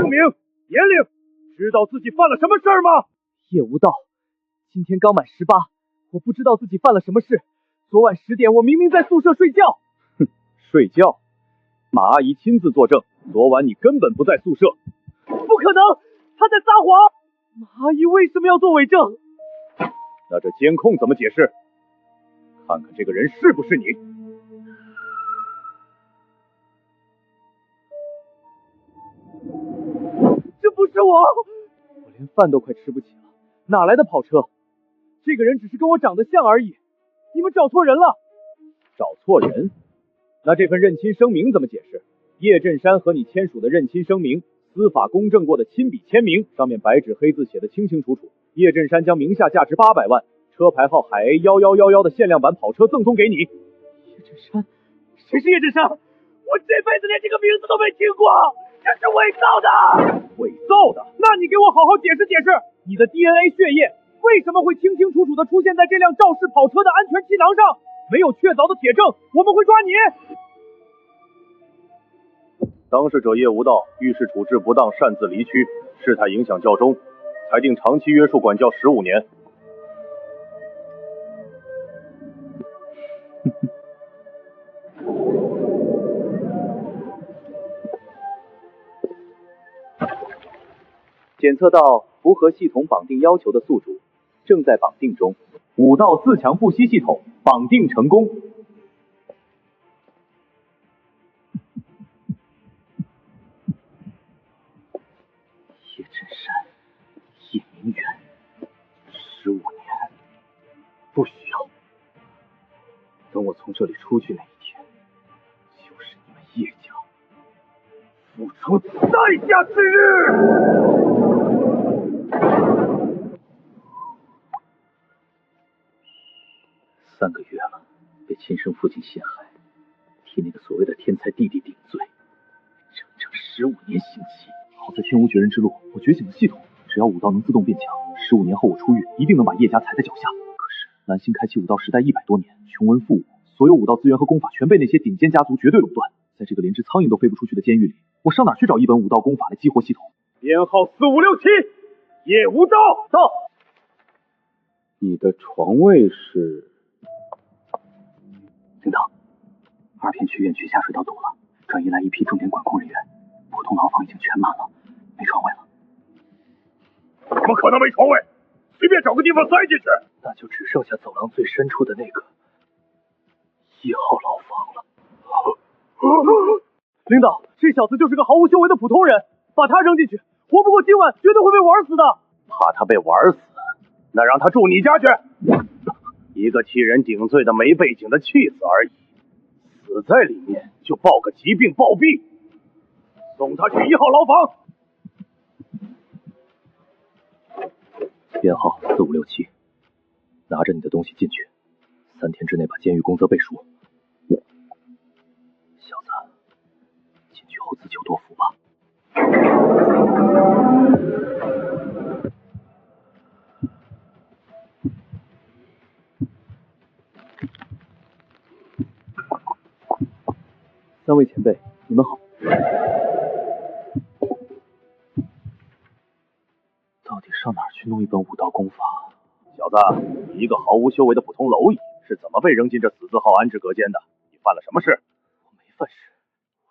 姓名、年龄，知道自己犯了什么事儿吗？叶无道，今天刚满18，我不知道自己犯了什么事。昨晚10点，我明明在宿舍睡觉。哼，睡觉？马阿姨亲自作证，昨晚你根本不在宿舍。不可能，他在撒谎。马阿姨为什么要做伪证？那这监控怎么解释？看看这个人是不是你？这不是我！我连饭都快吃不起了，哪来的跑车？这个人只是跟我长得像而已。你们找错人了。找错人？那这份认亲声明怎么解释？叶振山和你签署的认亲声明，司法公证过的亲笔签名，上面白纸黑字写的清清楚楚。叶振山将名下价值800万、车牌号海 A 1111的限量版跑车赠送给你。叶振山？谁是叶振山？我这辈子连这个名字都没听过，这是伪造的！伪造的？那你给我好好解释解释，你的 DNA 血液为什么会清清楚楚的出现在这辆肇事跑车的安全气囊上？没有确凿的铁证，我们会抓你。当事者叶无道遇事处置不当，擅自离区，事态影响较重，裁定长期约束管教15年。检测到符合系统绑定要求的宿主，正在绑定中。5道自强不息系统绑定成功。叶振山、叶明远，15年，不需要。等我从这里出去那一天，就是你们叶家付出代价之日。3个月了，被亲生父亲陷害，替那个所谓的天才弟弟顶罪，整整15年刑期。好在天无绝人之路，我觉醒了系统，只要武道能自动变强，15年后我出狱，一定能把叶家踩在脚下。可是南星开启武道时代100多年，穷文富武，所有武道资源和功法全被那些顶尖家族绝对垄断。在这个连只苍蝇都飞不出去的监狱里，我上哪去找一本武道功法来激活系统？编号4567，叶无道到。你的床位是？领导，2片区院区下水道堵了，转移来一批重点管控人员，普通牢房已经全满了，没床位了。怎么可能没床位？随便找个地方塞进去。那就只剩下走廊最深处的那个1号牢房了。领导，这小子就是个毫无修为的普通人，把他扔进去，活不过今晚绝对会被玩死的。怕他被玩死？那让他住你家去。一个替人顶罪的没背景的弃子而已，死在里面就报个疾病暴毙。送他去1号牢房。编号4567，拿着你的东西进去，3天之内把监狱工作背熟。小子，进去后自求多福吧。3位前辈，你们好。到底上哪儿去弄一本武道功法？小子，你一个毫无修为的普通蝼蚁，是怎么被扔进这死字号安置隔间的？你犯了什么事？我没犯事，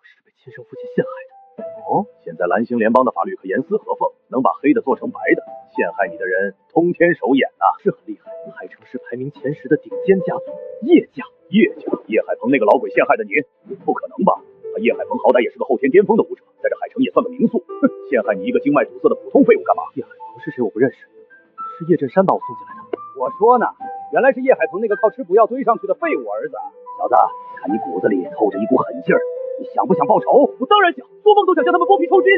我是被亲生父亲陷害的。哦，现在蓝星联邦的法律可严丝合缝，能把黑的做成白的。陷害你的人通天手眼啊，是很厉害。海城市排名前10的顶尖家族叶家。叶海鹏那个老鬼陷害的你？不可能吧？叶海鹏好歹也是个后天巅峰的武者，在这海城也算个名宿。哼，陷害你一个经脉堵塞的普通废物干嘛？叶海鹏是谁我不认识，是叶振山把我送进来的。我说呢，原来是叶海鹏那个靠吃补药堆上去的废物儿子。小子，看你骨子里透着一股狠劲儿，你想不想报仇？我当然想，做梦都想将他们剥皮抽筋。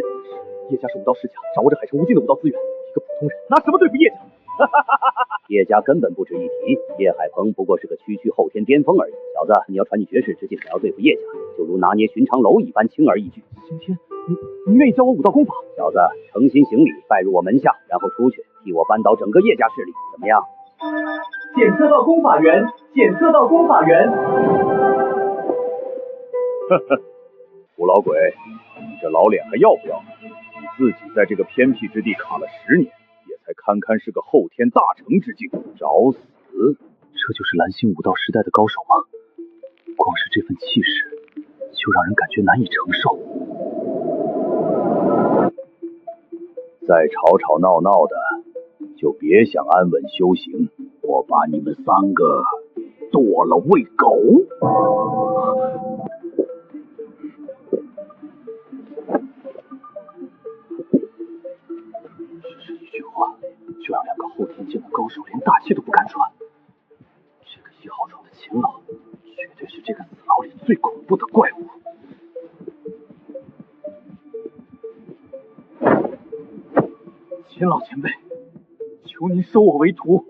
叶家是武道世家，掌握着海城无尽的武道资源，一个普通人拿什么对付叶家？叶家根本不值一提，叶海鹏不过是个区后天巅峰而已。小子，你要传你绝世之技，想要对付叶家，就如拿捏寻常蝼蚁般轻而易举。刑天，你愿意教我武道功法？小子，诚心行礼，拜入我门下，然后出去替我扳倒整个叶家势力，怎么样？检测到功法源，检测到功法源。呵呵，胡老鬼，你这老脸还要不要？你自己在这个偏僻之地卡了10年，也才堪堪是个后天大成之境，找死！这就是蓝星武道时代的高手吗？光是这份气势，就让人感觉难以承受。再吵吵闹闹的，就别想安稳修行，我把你们3个剁了喂狗！只是一句话，就让2个后天境的高手连大气都不敢喘。这个1号床的秦老，绝对是这个死牢里最恐怖的怪物。秦老前辈，求您收我为徒，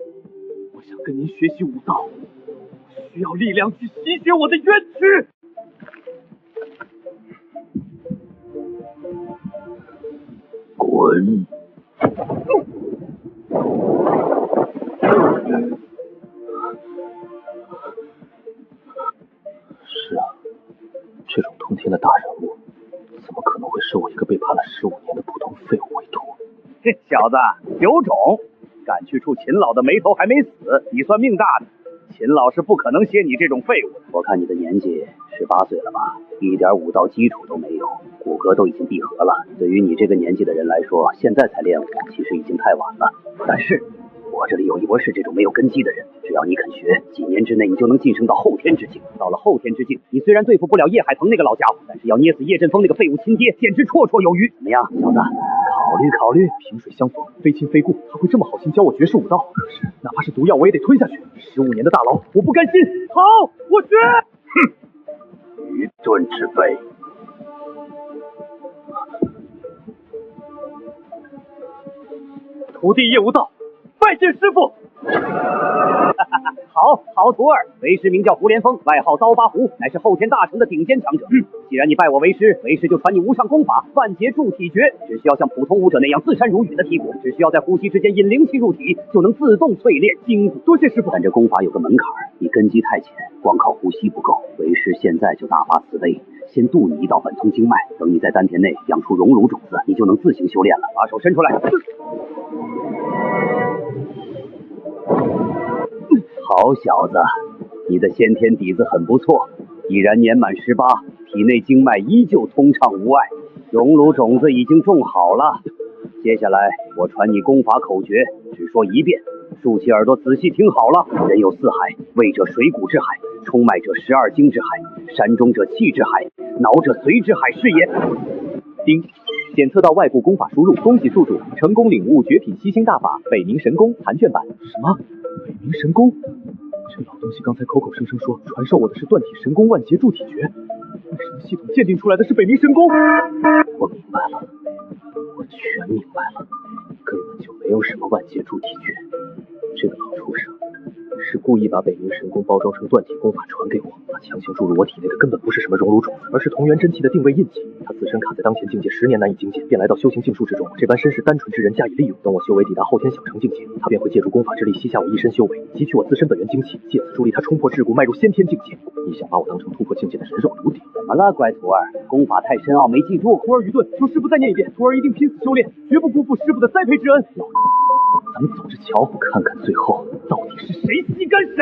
我想跟您学习武道，我需要力量去洗解我的冤屈。滚！是啊，这种通天的大人物，怎么可能会收我一个被判了15年的普通废物为徒？小子有种，敢去触秦老的眉头还没死，你算命大的。秦老是不可能歇你这种废物的。我看你的年纪18岁了吧，一点武道基础都没有，骨骼都已经闭合了。对于你这个年纪的人来说，现在才练武，其实已经太晚了。但是我这里有一博士这种没有根基的人，只要你肯学，几年之内你就能晋升到后天之境。到了后天之境，你虽然对付不了叶海鹏那个老家伙，但是要捏死叶振锋那个废物亲爹，简直绰绰有余。怎么样，小子？考虑考虑。萍水相逢，非亲非故，他会这么好心教我绝世武道？可是哪怕是毒药，我也得吞下去。15年的大牢，我不甘心。好，我学。哼，愚钝之辈。徒弟叶无道，拜见师傅。好徒儿，为师名叫胡连峰，外号刀疤胡，乃是后天大成的顶尖强者。既然你拜我为师，为师就传你无上功法万劫筑体诀，只需要像普通武者那样自山如雨的体骨，只需要在呼吸之间引灵气入体，就能自动淬炼筋骨。多谢师傅。但这功法有个门槛，你根基太浅，光靠呼吸不够。为师现在就大发慈悲，先渡你一道本通经脉，等你在丹田内养出熔炉种子，你就能自行修炼了。把手伸出来。好小子，你的先天底子很不错，已然年满18，体内经脉依旧通畅无碍，熔炉种子已经种好了。接下来我传你功法口诀，只说一遍，竖起耳朵仔细听好了。人有4海，胃者水谷之海，冲脉者12经之海，山中者气之海，脑者髓之海是也。丁，检测到外部功法输入，恭喜宿主成功领悟绝品吸星大法北冥神功残卷版。什么？北冥神功？这老东西刚才口口声声说传授我的是断体神功万劫筑体诀，为什么系统鉴定出来的是北冥神功？我明白了，我全明白了，根本就没有什么万劫筑体诀。这个老畜生是故意把北冥神功包装成断体功法传给我，他强行注入我体内的根本不是什么熔炉种子，而是同源真气的定位印记。他自身卡在当前境界10年难以精进，便来到修行境术之中，这般身世单纯之人加以利用。等我修为抵达后天小成境界，他便会借助功法之力吸下我一身修为，汲取我自身本源精气，借此助力他冲破桎梏，迈入先天境界。你想把我当成突破境界的人肉炉鼎？怎么了，乖徒儿？功法太深奥，没记住。徒儿愚钝，求师傅再念一遍。徒儿一定拼死修炼，绝不辜负师傅的栽培之恩。老咱们走着瞧，看看最后到底是谁吸干谁。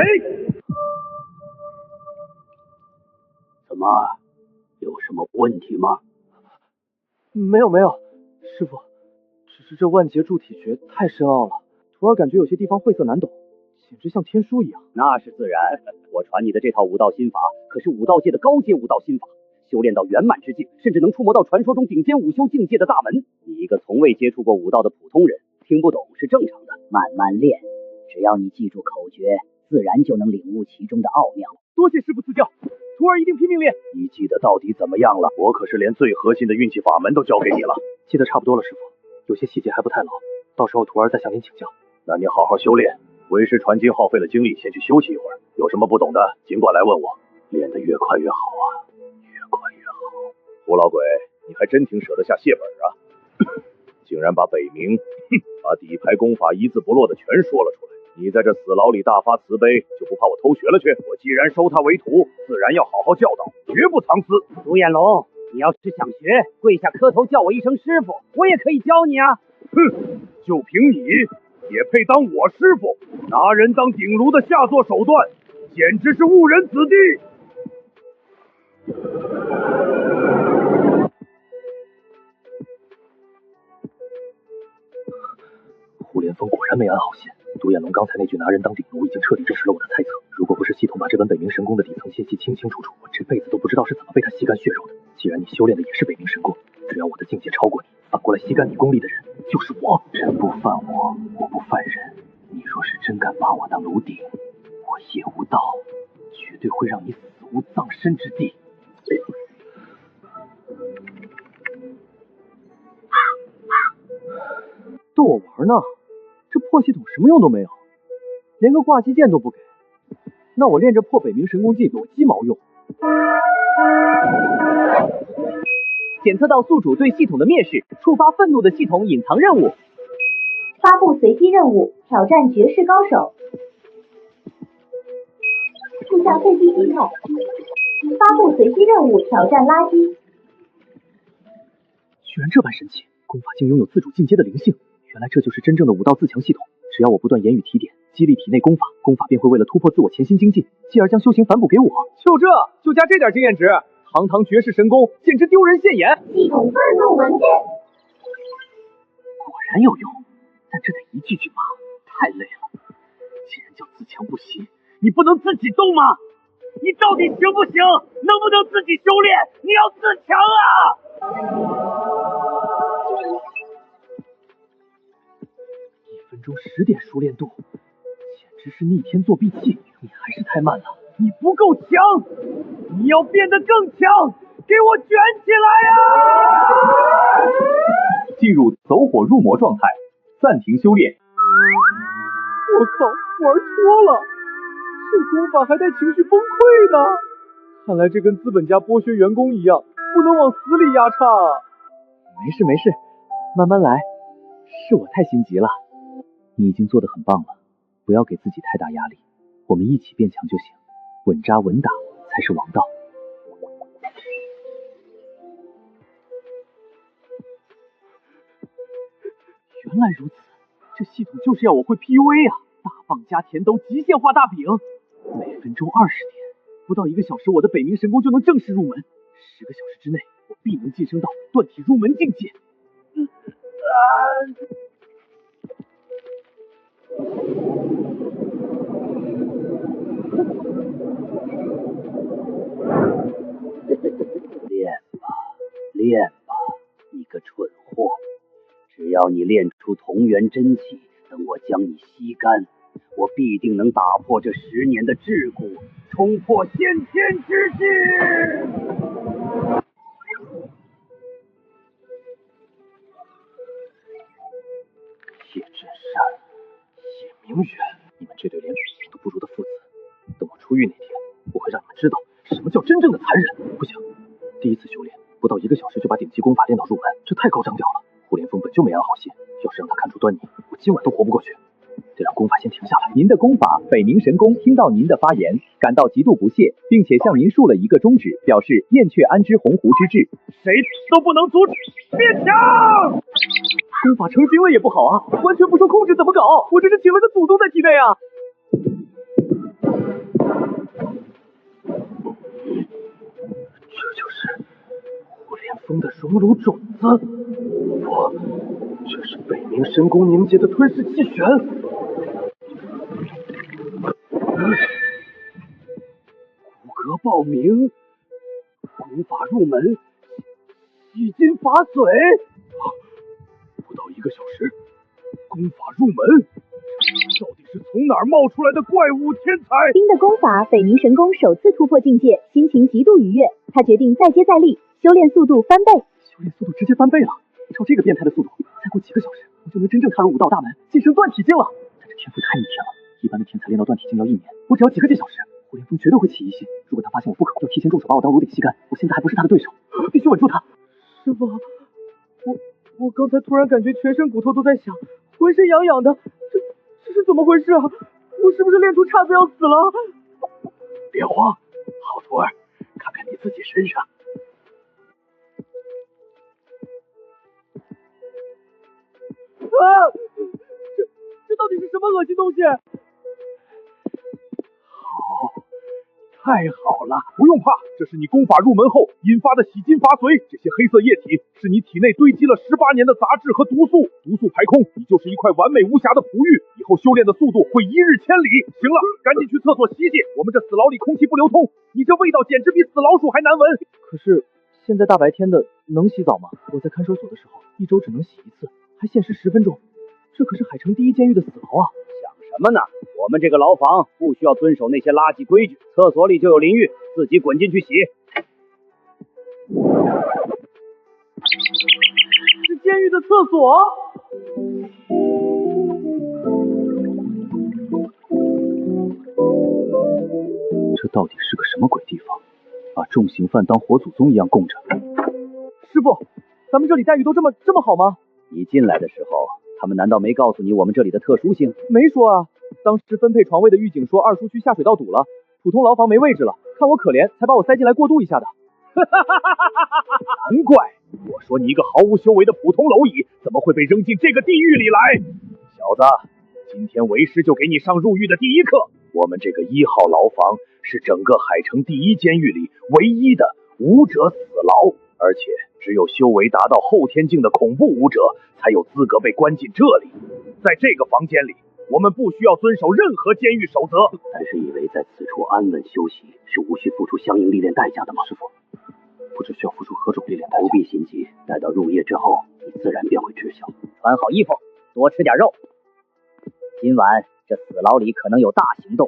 怎么，有什么问题吗？没有，师傅，只是这万劫筑体诀太深奥了，徒儿感觉有些地方晦涩难懂，简直像天书一样。那是自然，我传你的这套武道心法可是武道界的高阶武道心法，修炼到圆满之境，甚至能触摸到传说中顶尖武修境界的大门。你一个从未接触过武道的普通人，听不懂是正常的。慢慢练，只要你记住口诀，自然就能领悟其中的奥妙。多谢师傅赐教，徒儿一定拼命练。你记得到底怎么样了？我可是连最核心的运气法门都教给你了。记得差不多了，师傅，有些细节还不太牢，到时候徒儿再向您请教。那你好好修炼，为师传经耗费了精力，先去休息一会儿。有什么不懂的，尽管来问我。练得越快越好啊，越快越好。胡老鬼，你还真挺舍得下血本啊！竟然把北冥，把底牌功法一字不落的全说了出来。你在这死牢里大发慈悲，就不怕我偷学了去？我既然收他为徒，自然要好好教导，绝不藏私。独眼龙，你要是想学，跪下磕头叫我一声师傅，我也可以教你啊。哼，就凭你也配当我师傅？拿人当顶炉的下作手段，简直是误人子弟！胡连峰果然没安好心。独眼龙刚才那句拿人当顶炉，已经彻底证实了我的猜测。如果不是系统把这本北冥神功的底层信息清清楚楚，我这辈子都不知道是怎么被他吸干血肉的。既然你修炼的也是北冥神功，只要我的境界超过你，反过来吸干你功力的人就是我。人不犯我，我不犯人。你若是真敢把我当炉鼎，我叶无道绝对会让你死无葬身之地。逗我玩呢？这破系统什么用都没有，连个挂机键都不给。那我练这破北冥神功技有鸡毛用？检测到宿主对系统的蔑视，触发愤怒的系统隐藏任务。发布随机任务，挑战绝世高手。触下废弃形态。发布随机任务，挑战垃圾。居然这般神奇，功法竟拥有自主进阶的灵性。原来这就是真正的武道自强系统。只要我不断言语提点，激励体内功法，功法便会为了突破自我潜心精进，继而将修行反哺给我。就加这点经验值，堂堂绝世神功，简直丢人现眼。系统愤怒文件。果然有用，但这得一句句骂，太累了。既然叫自强不息，你不能自己动吗？你到底行不行？能不能自己修炼？你要自强啊！1分钟10点熟练度，简直是逆天作弊器！你还是太慢了，你不够强，你要变得更强，给我卷起来呀！进入走火入魔状态，暂停修炼。我靠，玩脱了！这功法还带情绪崩溃的，看来这跟资本家剥削员工一样，不能往死里压榨啊！没事，慢慢来，是我太心急了。你已经做得很棒了，不要给自己太大压力，我们一起变强就行，稳扎稳打才是王道。原来如此，这系统就是要我会 PUA 啊！大棒加甜豆极限化大饼，每分钟20点，不到1个小时，我的北冥神功就能正式入门。10个小时之内，我必能晋升到断体入门境界。练吧，你个蠢货！只要你练出同源真气，等我将你吸干，我必定能打破这10年的桎梏，冲破先天之境。叶真山，叶明远，你们这对连都不如的父子，等我出狱那天，我会让你们知道什么叫真正的残忍。不行，第一次修炼不到1个小时就把顶级功法练到入门，这太高张调了。胡连峰本就没安好心，要是让他看出端倪，我今晚都活不过去。得让功法先停下来。您的功法北冥神功听到您的发言，感到极度不屑，并且向您竖了一个中指，表示燕雀安知鸿鹄之志。谁都不能阻止变强！功法成型了也不好啊，完全不受控制怎么搞？我这是请了个祖宗在体内啊！这就是胡连峰的熔炉种子，这是北冥神功凝结的吞噬气旋。骨骼爆鸣，功法入门，洗金法髓。不到1个小时，功法入门，到底是从哪儿冒出来的怪物天才？新的功法北冥神功首次突破境界，心情极度愉悦，他决定再接再厉，修炼速度翻倍。修炼速度直接翻倍了，照这个变态的速度，再过几个小时，我就能真正踏入武道大门，晋升断体境了。但这天赋太逆天了，一般的天才练到断体境要1年，我只要几个几小时。胡连峰绝对会起疑心，如果他发现我不可，要提前动手把我当炉鼎吸干。我现在还不是他的对手，必须稳住他。师傅，我刚才突然感觉全身骨头都在响，浑身痒痒的，这是怎么回事啊？我是不是练出岔子要死了？别慌，好徒儿，看看你自己身上。这到底是什么恶心东西？太好了，不用怕，这是你功法入门后引发的洗金法髓。这些黑色液体是你体内堆积了18年的杂质和毒素，毒素排空，你就是一块完美无瑕的璞玉。以后修炼的速度会1日千里。行了，赶紧去厕所洗洗，我们这死牢里空气不流通，你这味道简直比死老鼠还难闻。可是现在大白天的能洗澡吗？我在看守所的时候，1周只能洗1次，还限时10分钟。这可是海城第一监狱的死牢啊！想什么呢？我们这个牢房不需要遵守那些垃圾规矩，厕所里就有淋浴，自己滚进去洗。是监狱的厕所？这到底是个什么鬼地方？把重刑犯当活祖宗一样供着。师傅，咱们这里待遇都这么好吗？你进来的时候，他们难道没告诉你我们这里的特殊性？没说啊。当时分配床位的狱警说2书区下水道堵了，普通牢房没位置了，看我可怜才把我塞进来过渡一下的。难怪我说你一个毫无修为的普通蝼蚁，怎么会被扔进这个地狱里来？小子，今天为师就给你上入狱的第一课。我们这个1号牢房是整个海城第一监狱里唯一的武者死牢，而且只有修为达到后天境的恐怖武者才有资格被关进这里。在这个房间里，我们不需要遵守任何监狱守则。但是以为在此处安稳休息是无需付出相应历练代价的吗？师傅，不知需要付出何种历练代价？不必心急，待到入夜之后，你自然便会知晓。穿好衣服，多吃点肉。今晚这死牢里可能有大行动，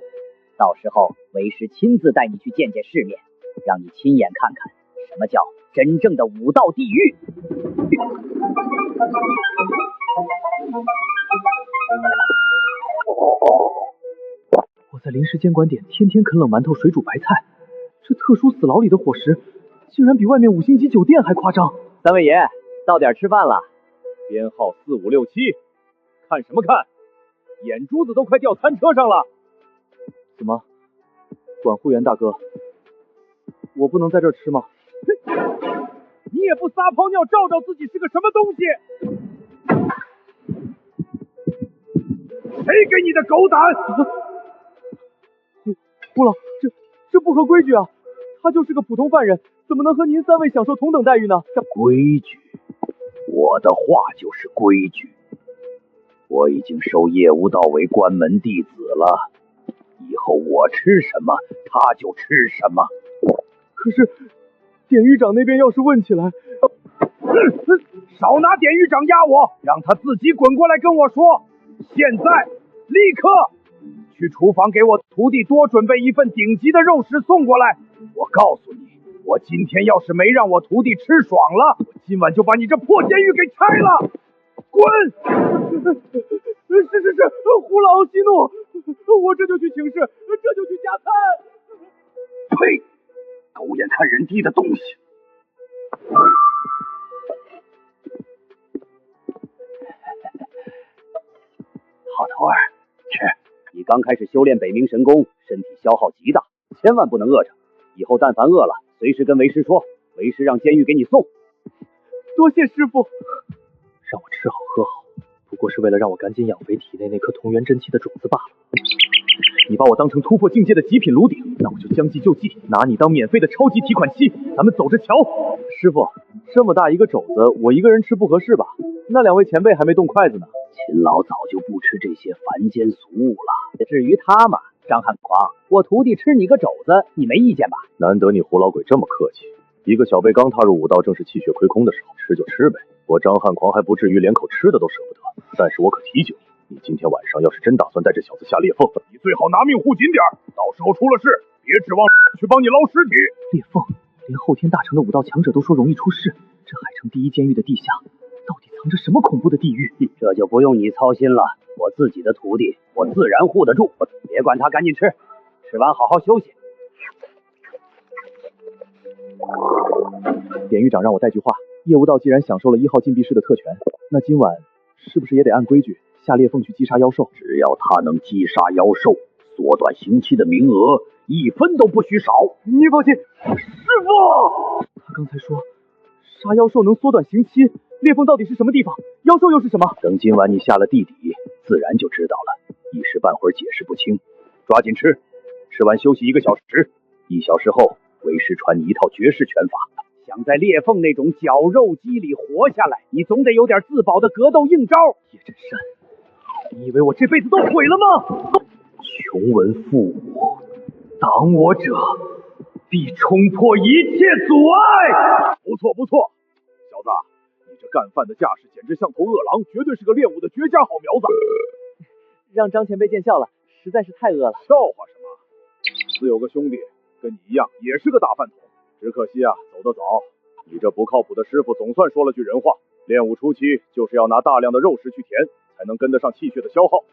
到时候为师亲自带你去见见世面，让你亲眼看看什么叫真正的武道地狱。我在临时监管点天天啃冷馒头、水煮白菜，这特殊死牢里的伙食竟然比外面5星级酒店还夸张。三位爷，到点吃饭了。编号4567，看什么看？眼珠子都快掉餐车上了。怎么，管护员大哥，我不能在这儿吃吗？你也不撒泡尿照照自己是个什么东西？谁给你的狗胆？胡老，这不合规矩啊！他就是个普通犯人，怎么能和您3位享受同等待遇呢？规矩，我的话就是规矩。我已经收叶无道为关门弟子了，以后我吃什么他就吃什么。可是典狱长那边要是问起来，少拿典狱长压我，让他自己滚过来跟我说。现在立刻去厨房给我徒弟多准备一份顶级的肉食送过来。我告诉你，我今天要是没让我徒弟吃爽了，我今晚就把你这破监狱给拆了。滚！是，胡老息怒，我这就去请示，这就去加餐。呸！狗眼看人低的东西！好头儿，吃。你刚开始修炼北冥神功，身体消耗极大，千万不能饿着。以后但凡饿了，随时跟为师说，为师让监狱给你送。多谢师傅。让我吃好喝好，不过是为了让我赶紧养肥体内那颗同源真气的种子罢了。你把我当成突破境界的极品炉鼎，那我就将计就计，拿你当免费的超级提款机，咱们走着瞧。师傅，这么大一个肘子，我一个人吃不合适吧？那2位前辈还没动筷子呢。秦老早就不吃这些凡间俗物了。至于他嘛，张汉狂，我徒弟吃你个肘子，你没意见吧？难得你胡老鬼这么客气，一个小辈刚踏入武道，正是气血亏空的时候，吃就吃呗。我张汉狂还不至于连口吃的都舍不得，但是我可提醒你，你今天晚上要是真打算带这小子下裂缝，你最好拿命护紧点，到时候出了事，别指望去帮你捞尸体。裂缝，连后天大成的武道强者都说容易出事，这海城第一监狱的地下到底藏着什么恐怖的地狱？这就不用你操心了，我自己的徒弟，我自然护得住。别管他，赶紧吃，吃完好好休息。典狱长让我带句话，叶无道既然享受了1号禁闭室的特权，那今晚是不是也得按规矩下裂缝去击杀妖兽？只要他能击杀妖兽，缩短刑期的名额1分都不许少。你放心，师傅。他刚才说杀妖兽能缩短刑期，裂缝到底是什么地方？妖兽又是什么？等今晚你下了地底，自然就知道了。一时半会儿解释不清，抓紧吃，吃完休息1个小时，1小时后为师传你一套绝世拳法。想在裂缝那种绞肉机里活下来，你总得有点自保的格斗硬招。叶震山，你以为我这辈子都毁了吗？穷闻父我，挡我者必冲破一切阻碍。不错不错，小子，你这干饭的架势简直像头饿狼，绝对是个练武的绝佳好苗子。让张前辈见笑了，实在是太饿了。笑话什么？自有个兄弟跟你一样，也是个大饭桶，只可惜啊，走得早。你这不靠谱的师傅总算说了句人话，练武初期就是要拿大量的肉食去填，才能跟得上气血的消耗。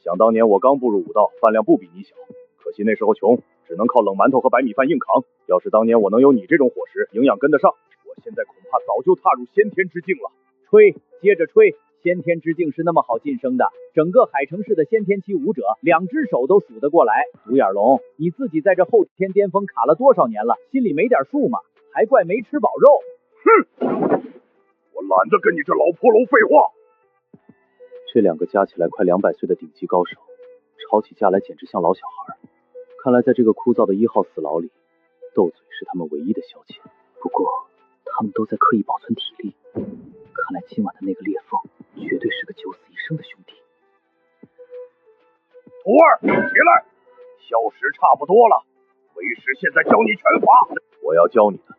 想当年我刚步入武道，饭量不比你小，可惜那时候穷，只能靠冷馒头和白米饭硬扛。要是当年我能有你这种伙食，营养跟得上，我现在恐怕早就踏入先天之境了。吹，接着吹。先天之境是那么好晋升的，整个海城市的先天期武者，2只手都数得过来。独眼龙，你自己在这后天巅峰卡了多少年了，心里没点数吗？还怪没吃饱肉。哼，我懒得跟你这老婆楼废话。这2个加起来快200岁的顶级高手，吵起架来简直像老小孩。看来在这个枯燥的1号死牢里，斗嘴是他们唯一的消遣。不过，他们都在刻意保存体力，看来今晚的那个裂缝绝对是个九死一生的兄弟。徒儿，起来，消食差不多了，为师现在教你拳法。我要教你的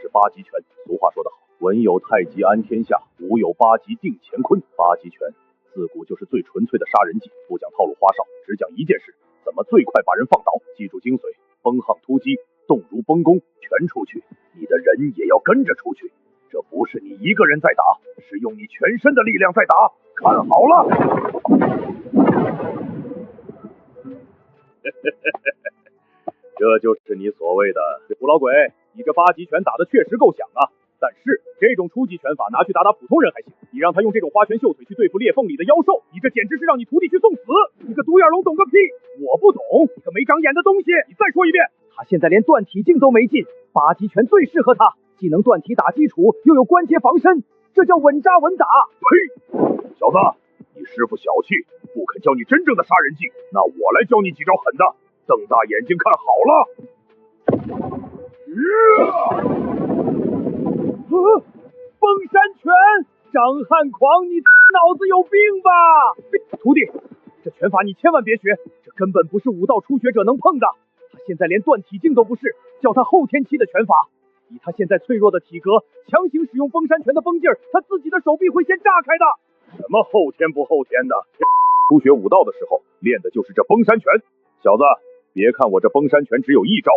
是8极拳。俗话说得好，文有太极安天下，武有8极定乾坤。8极拳自古就是最纯粹的杀人技，不讲套路花哨，只讲一件事：怎么最快把人放倒。记住精髓，崩横突击，动如崩弓，拳出去，你的人也要跟着出去。这不是你一个人在打，是用你全身的力量在打，看好了。这就是你所谓的胡老鬼，你这8极拳打得确实够响啊！但是这种初级拳法拿去打普通人还行，你让他用这种花拳绣腿去对付裂缝里的妖兽，你这简直是让你徒弟去送死！你个独眼龙懂个屁！我不懂，你个没长眼的东西！你再说一遍！他现在连断体境都没进，8极拳最适合他，既能断体打基础，又有关节防身，这叫稳扎稳打。呸！小子，你师傅小气，不肯教你真正的杀人技，那我来教你几招狠的。瞪大眼睛看好了！崩山拳，张汉狂，你脑子有病吧？徒弟，这拳法你千万别学，这根本不是武道初学者能碰的。他现在连断体境都不是，教他后天期的拳法。以他现在脆弱的体格，强行使用崩山拳的崩劲儿，他自己的手臂会先炸开的。什么后天不后天的？初学武道的时候练的就是这崩山拳。小子，别看我这崩山拳只有1招，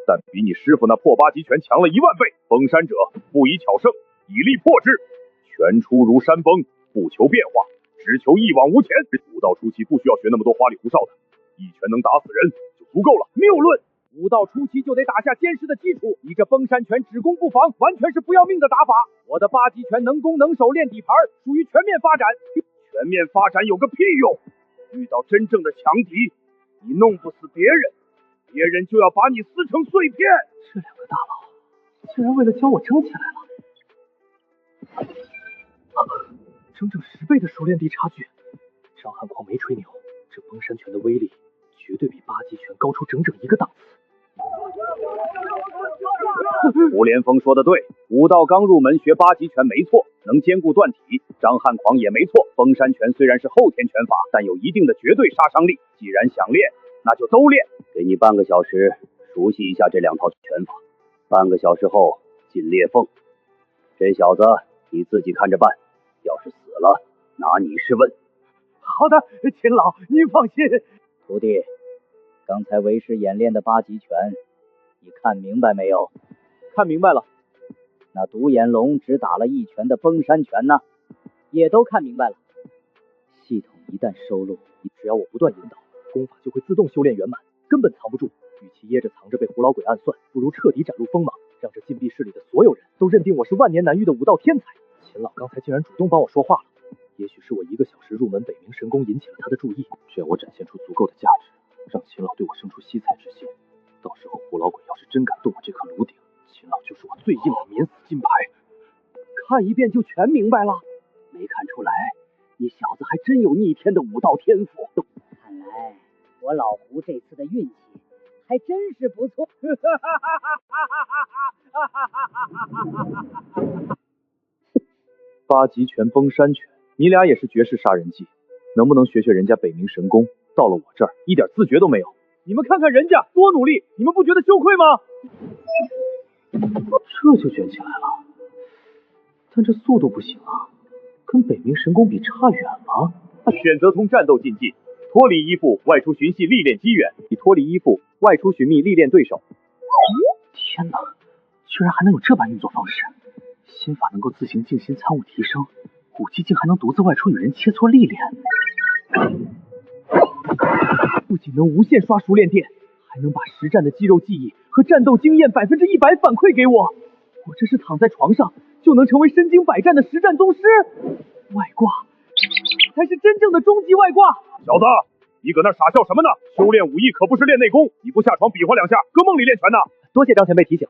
但比你师傅那破8极拳强了1万倍。崩山者不以巧胜，以力破之，拳出如山崩，不求变化，只求一往无前。武道初期不需要学那么多花里胡哨的，一拳能打死人就足够了。谬论！武道初期就得打下坚实的基础，你这崩山拳只攻不防，完全是不要命的打法。我的8极拳能攻能守练底盘，属于全面发展。全面发展有个屁用！遇到真正的强敌，你弄不死别人，别人就要把你撕成碎片。这2个大佬竟然为了教我争起来了，整整10倍的熟练地差距。张汉狂没吹牛，这崩山拳的威力绝对比8极拳高出整整1个档次。胡连峰说的对，武道刚入门学8极拳没错，能兼顾断体。张汉狂也没错，崩山拳虽然是后天拳法，但有一定的绝对杀伤力。既然想练，那就都练。给你半个小时熟悉一下这2套拳法，半个小时后进裂缝。这小子你自己看着办，要是死了，拿你试问。好的，秦老您放心。徒弟，刚才为师演练的8极拳，你看明白没有？看明白了。那独眼龙只打了1拳的崩山拳呢？也都看明白了。系统一旦收录，只要我不断引导，功法就会自动修炼圆满，根本藏不住。与其掖着藏着被胡老鬼暗算，不如彻底展露锋芒，让这禁闭室里的所有人都认定我是万年难遇的武道天才。秦老刚才竟然主动帮我说话了，也许是我1个小时入门北冥神功引起了他的注意，只要我展现出足够的价值，让秦老对我生出惜才之心，到时候胡老鬼要是真敢动我这颗炉鼎，秦老就是我最硬的免死金牌。看一遍就全明白了。没看出来，你小子还真有逆天的武道天赋。看来我老胡这次的运气还真是不错。八极拳、崩山拳，你俩也是绝世杀人技，能不能学学人家北冥神功？到了我这儿，一点自觉都没有。你们看看人家多努力，你们不觉得羞愧吗？这就卷起来了，但这速度不行啊，跟北冥神功比差远了。选择通战斗禁忌，脱离依附，外出寻隙历练机缘；以脱离依附，外出寻觅历练对手。天哪，居然还能有这般运作方式！心法能够自行静心参悟提升，武技竟还能独自外出与人切磋历练。不仅能无限刷熟练电，还能把实战的肌肉记忆和战斗经验100%反馈给我。我这是躺在床上就能成为身经百战的实战宗师。外挂才是真正的终极外挂。小子，你搁那傻笑什么呢？修炼武艺可不是练内功，你不下床比划两下，搁梦里练拳呢。多谢张前辈提醒，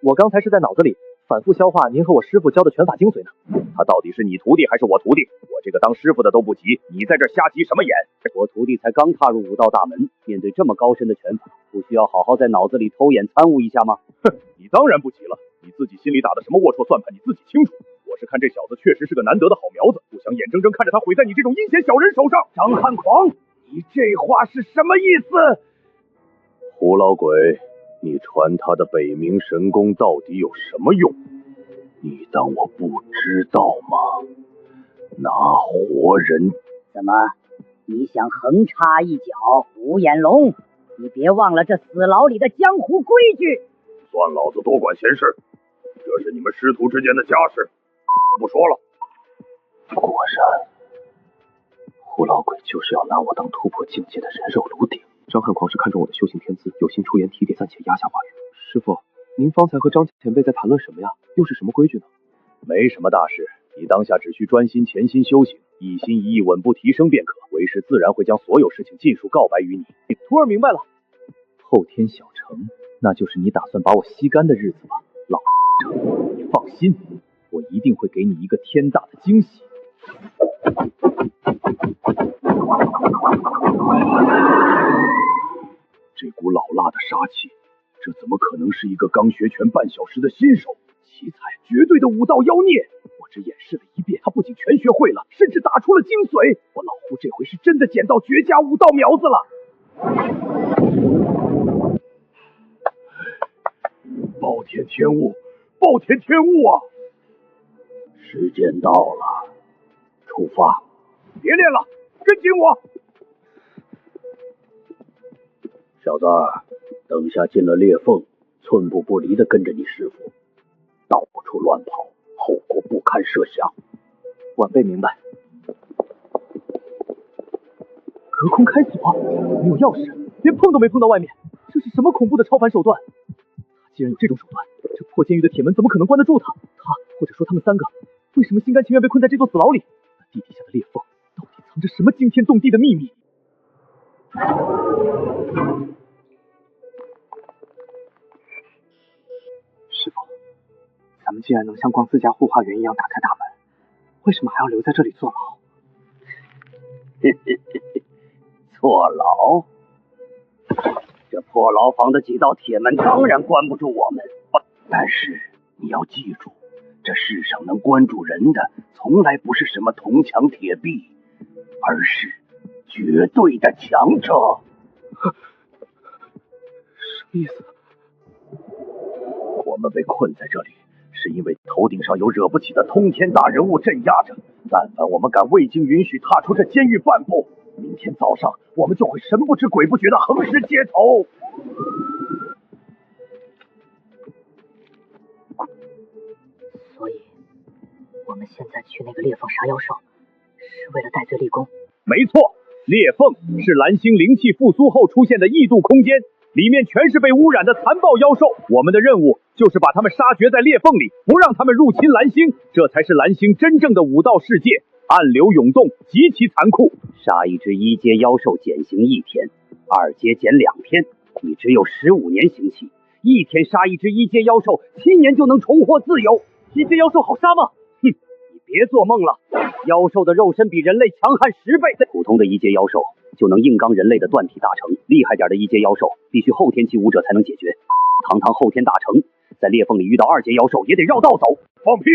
我刚才是在脑子里反复消化您和我师傅教的拳法精髓呢。他到底是你徒弟还是我徒弟？我这个当师傅的都不急，你在这瞎急什么眼？我徒弟才刚踏入武道大门，面对这么高深的拳法，不需要好好在脑子里偷眼参悟一下吗？哼，你当然不急了，你自己心里打的什么龌龊算盘，你自己清楚。我是看这小子确实是个难得的好苗子，不想眼睁睁看着他毁在你这种阴险小人手上。张汉狂，你这话是什么意思？胡老鬼，你传他的北冥神功到底有什么用？你当我不知道吗？拿活人！怎么，你想横插一脚？独眼龙，你别忘了这死牢里的江湖规矩。算老子多管闲事，这是你们师徒之间的家事，不说了。果然，胡老鬼就是要拿我当突破境界的人肉炉鼎。张汉狂是看中我的修行天资，有心出言提点，暂且压下话语。师傅，您方才和张前辈在谈论什么呀？又是什么规矩呢？没什么大事，你当下只需专心潜心修行，一心一意稳步提升便可。为师自然会将所有事情尽数告白于你。徒儿明白了。后天小成，那就是你打算把我吸干的日子吧？老你放心，我一定会给你一个天大的惊喜。这股老辣的杀气，这怎么可能是一个刚学拳半小时的新手？奇才，绝对的武道妖孽！我只演示了一遍，他不仅全学会了，甚至打出了精髓。我老胡这回是真的捡到绝佳武道苗子了。暴殄天物，暴殄天物啊！时间到了，出发！别练了，跟紧我！小子，等下进了裂缝，寸步不离的跟着你师傅，到处乱跑，后果不堪设想。晚辈明白。隔空开锁，没有钥匙，连碰都没碰到外面，这是什么恐怖的超凡手段？他既然有这种手段，这破监狱的铁门怎么可能关得住他？他或者说他们三个，为什么心甘情愿被困在这座死牢里？那地底下的裂缝到底藏着什么惊天动地的秘密？师傅，咱们既然能像逛自家护花园一样打开大门，为什么还要留在这里坐牢？坐牢？这破牢房的几道铁门当然关不住我们，但是你要记住，这世上能关住人的，从来不是什么铜墙铁壁，而是绝对的强者。什么意思？我们被困在这里，是因为头顶上有惹不起的通天大人物镇压着。但凡我们敢未经允许踏出这监狱半步，明天早上我们就会神不知鬼不觉的横尸街头。所以，我们现在去那个裂缝杀妖兽，是为了戴罪立功。没错，裂缝是蓝星灵气复苏后出现的异度空间，里面全是被污染的残暴妖兽。我们的任务就是把他们杀绝在裂缝里，不让他们入侵蓝星，这才是蓝星真正的武道世界。暗流涌动，极其残酷。杀一只1阶妖兽减刑1天，2阶减2天，你只有15年刑期。1天杀一只1阶妖兽，7年就能重获自由。1阶妖兽好杀吗？别做梦了，妖兽的肉身比人类强悍10倍，普通的1阶妖兽就能硬刚人类的断体大成，厉害点的1阶妖兽必须后天期武者才能解决。堂堂后天大成，在裂缝里遇到2阶妖兽也得绕道走。放屁！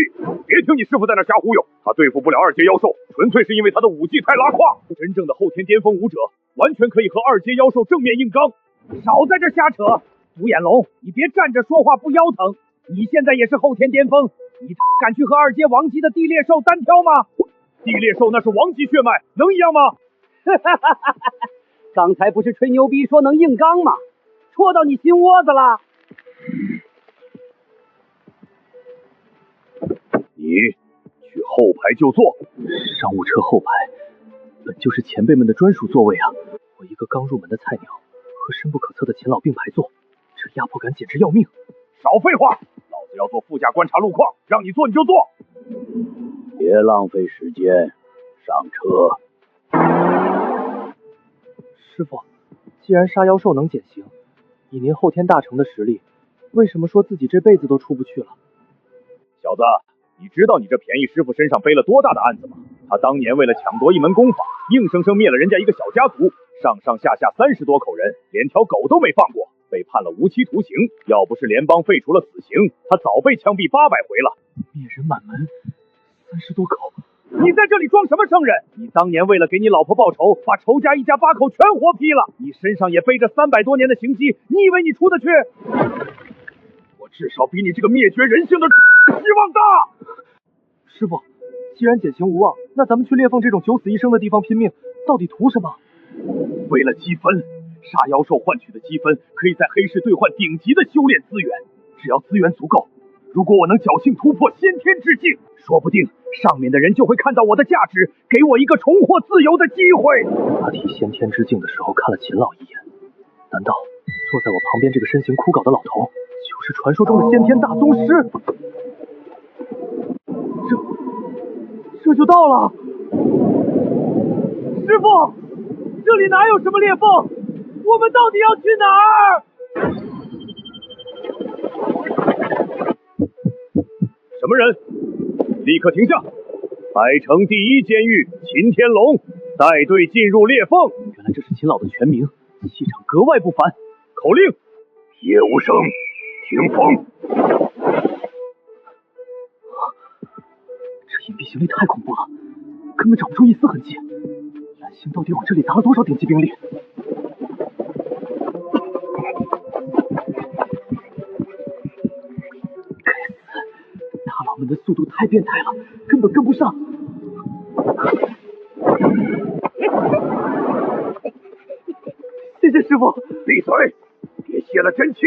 别听你师傅在那瞎忽悠，他对付不了2阶妖兽，纯粹是因为他的武技太拉胯。真正的后天巅峰武者，完全可以和2阶妖兽正面硬刚。少在这瞎扯！独眼龙，你别站着说话不腰疼。你现在也是后天巅峰，你敢去和2阶王级的地猎兽单挑吗？地猎兽那是王级血脉，能一样吗？刚才不是吹牛逼说能硬刚吗？戳到你心窝子了。你去后排就坐。商务车后排本就是前辈们的专属座位啊！我一个刚入门的菜鸟，和深不可测的秦老并排坐，这压迫感简直要命！少废话，老子要坐副驾观察路况，让你坐你就坐。别浪费时间，上车。师傅，既然杀妖兽能减刑，以您后天大成的实力，为什么说自己这辈子都出不去了？小子，你知道你这便宜师傅身上背了多大的案子吗？他当年为了抢夺一门功法，硬生生灭了人家一个小家族，上上下下30多口人，连条狗都没放过，被判了无期徒刑。要不是联邦废除了死刑，他早被枪毙800回了。灭人满门，30多口。你在这里装什么圣人？你当年为了给你老婆报仇，把仇家一家8口全活劈了，你身上也背着300多年的刑期，你以为你出得去？我至少比你这个灭绝人性的希望大。师傅，既然减刑无望，那咱们去裂缝这种九死一生的地方拼命，到底图什么？为了积分，杀妖兽换取的积分可以在黑市兑换顶级的修炼资源，只要资源足够，如果我能侥幸突破先天之境，说不定上面的人就会看到我的价值，给我一个重获自由的机会。他提先天之境的时候看了秦老一眼，难道坐在我旁边这个身形枯槁的老头就是传说中的先天大宗师？这就到了。师傅，这里哪有什么裂缝？我们到底要去哪儿？什么人？立刻停下！百城第1监狱秦天龙带队进入裂缝。原来这是秦老的全名，气场格外不凡。口令：叶无声，听风。这隐蔽行李太恐怖了，根本找不出一丝痕迹。蓝星到底往这里砸了多少顶级兵力？该死，大佬们的速度太变态了，根本跟不上。谢谢师傅。闭嘴，别泄了真气。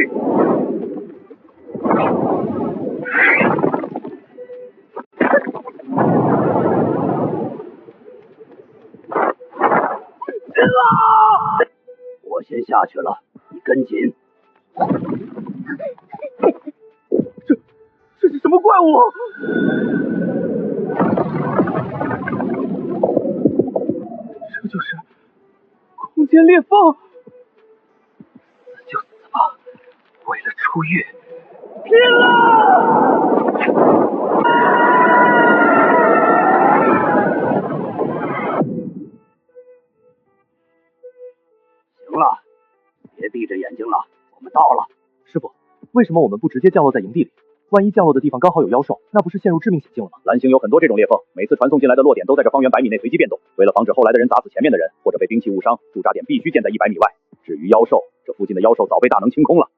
我先下去了，你跟紧。这是什么怪物？这就是空间裂缝。死就死吧，为了出狱，拼了！行了，别闭着眼睛了，我们到了。师傅，为什么我们不直接降落在营地里？万一降落的地方刚好有妖兽，那不是陷入致命险境了吗？蓝星有很多这种裂缝，每次传送进来的落点都在这方圆100米内随机变动。为了防止后来的人砸死前面的人，或者被兵器误伤，驻扎点必须建在100米外。至于妖兽，这附近的妖兽早被大能清空了。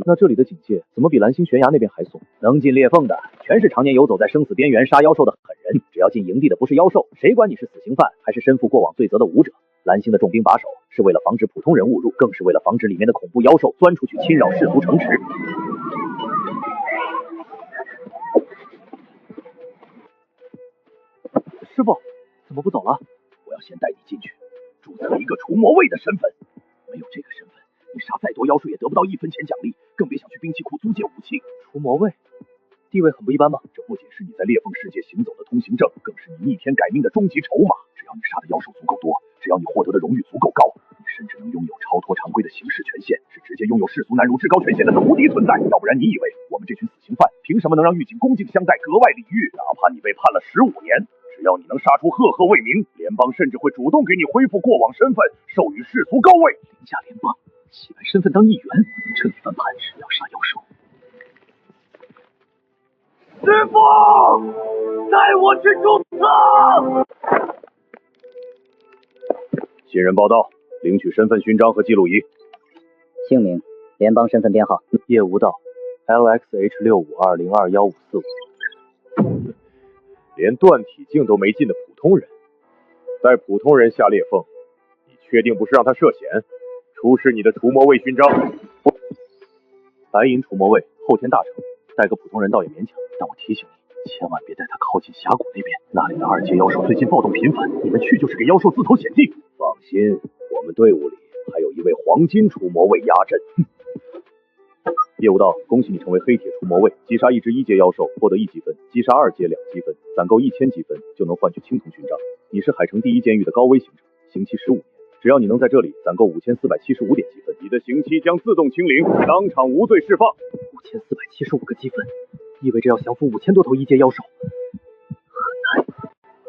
那这里的警戒怎么比蓝星悬崖那边还松？能进裂缝的，全是常年游走在生死边缘杀妖兽的狠人。只要进营地的不是妖兽，谁管你是死刑犯还是身负过往罪责的武者？蓝星的重兵把守，是为了防止普通人误入，更是为了防止里面的恐怖妖兽钻出去侵扰氏族城池。师傅，怎么不走了？我要先带你进去，注册一个除魔卫的身份。没有这个身份，你杀再多妖兽也得不到1分钱奖励，更别想去兵器库租借武器。除魔卫，地位很不一般吗？这不仅是你在裂缝世界行走的通行证，更是你逆天改命的终极筹码。只要你杀的妖兽足够多，只要你获得的荣誉足够高，你甚至能拥有超脱常规的刑事权限，是直接拥有世俗难如至高权限的无敌存在。要不然你以为我们这群死刑犯凭什么能让狱警恭敬相待，格外礼遇？哪怕你被判了15年，只要你能杀出赫赫威名，联邦甚至会主动给你恢复过往身份，授予世俗高位。凌驾联邦，洗白身份当议员，这一翻盘是要杀妖兽。师傅，带我去注册。新人报道，领取身份勋章和记录仪。姓名、联邦身份编号。业务到 LXH6520215545。连断体镜都没进的普通人，带普通人下裂缝，你确定不是让他涉险？出示你的除魔卫勋章。白银除魔卫，后天大成，带个普通人倒也勉强。但我提醒你，千万别带他靠近峡谷那边，那里的2阶妖兽最近暴动频繁，你们去就是给妖兽自投险地。放心，我们队伍里还有一位黄金除魔卫压阵。业务到，恭喜你成为黑铁除魔卫，击杀一只1阶妖兽获得1积分，击杀2阶2积分，攒够1000积分就能换取青铜勋章。你是海城第1监狱的高危刑者，刑期15年，只要你能在这里攒够5475点积分，你的刑期将自动清零，当场无罪释放。5475个积分，意味着要降服5000多头1阶妖兽，很难，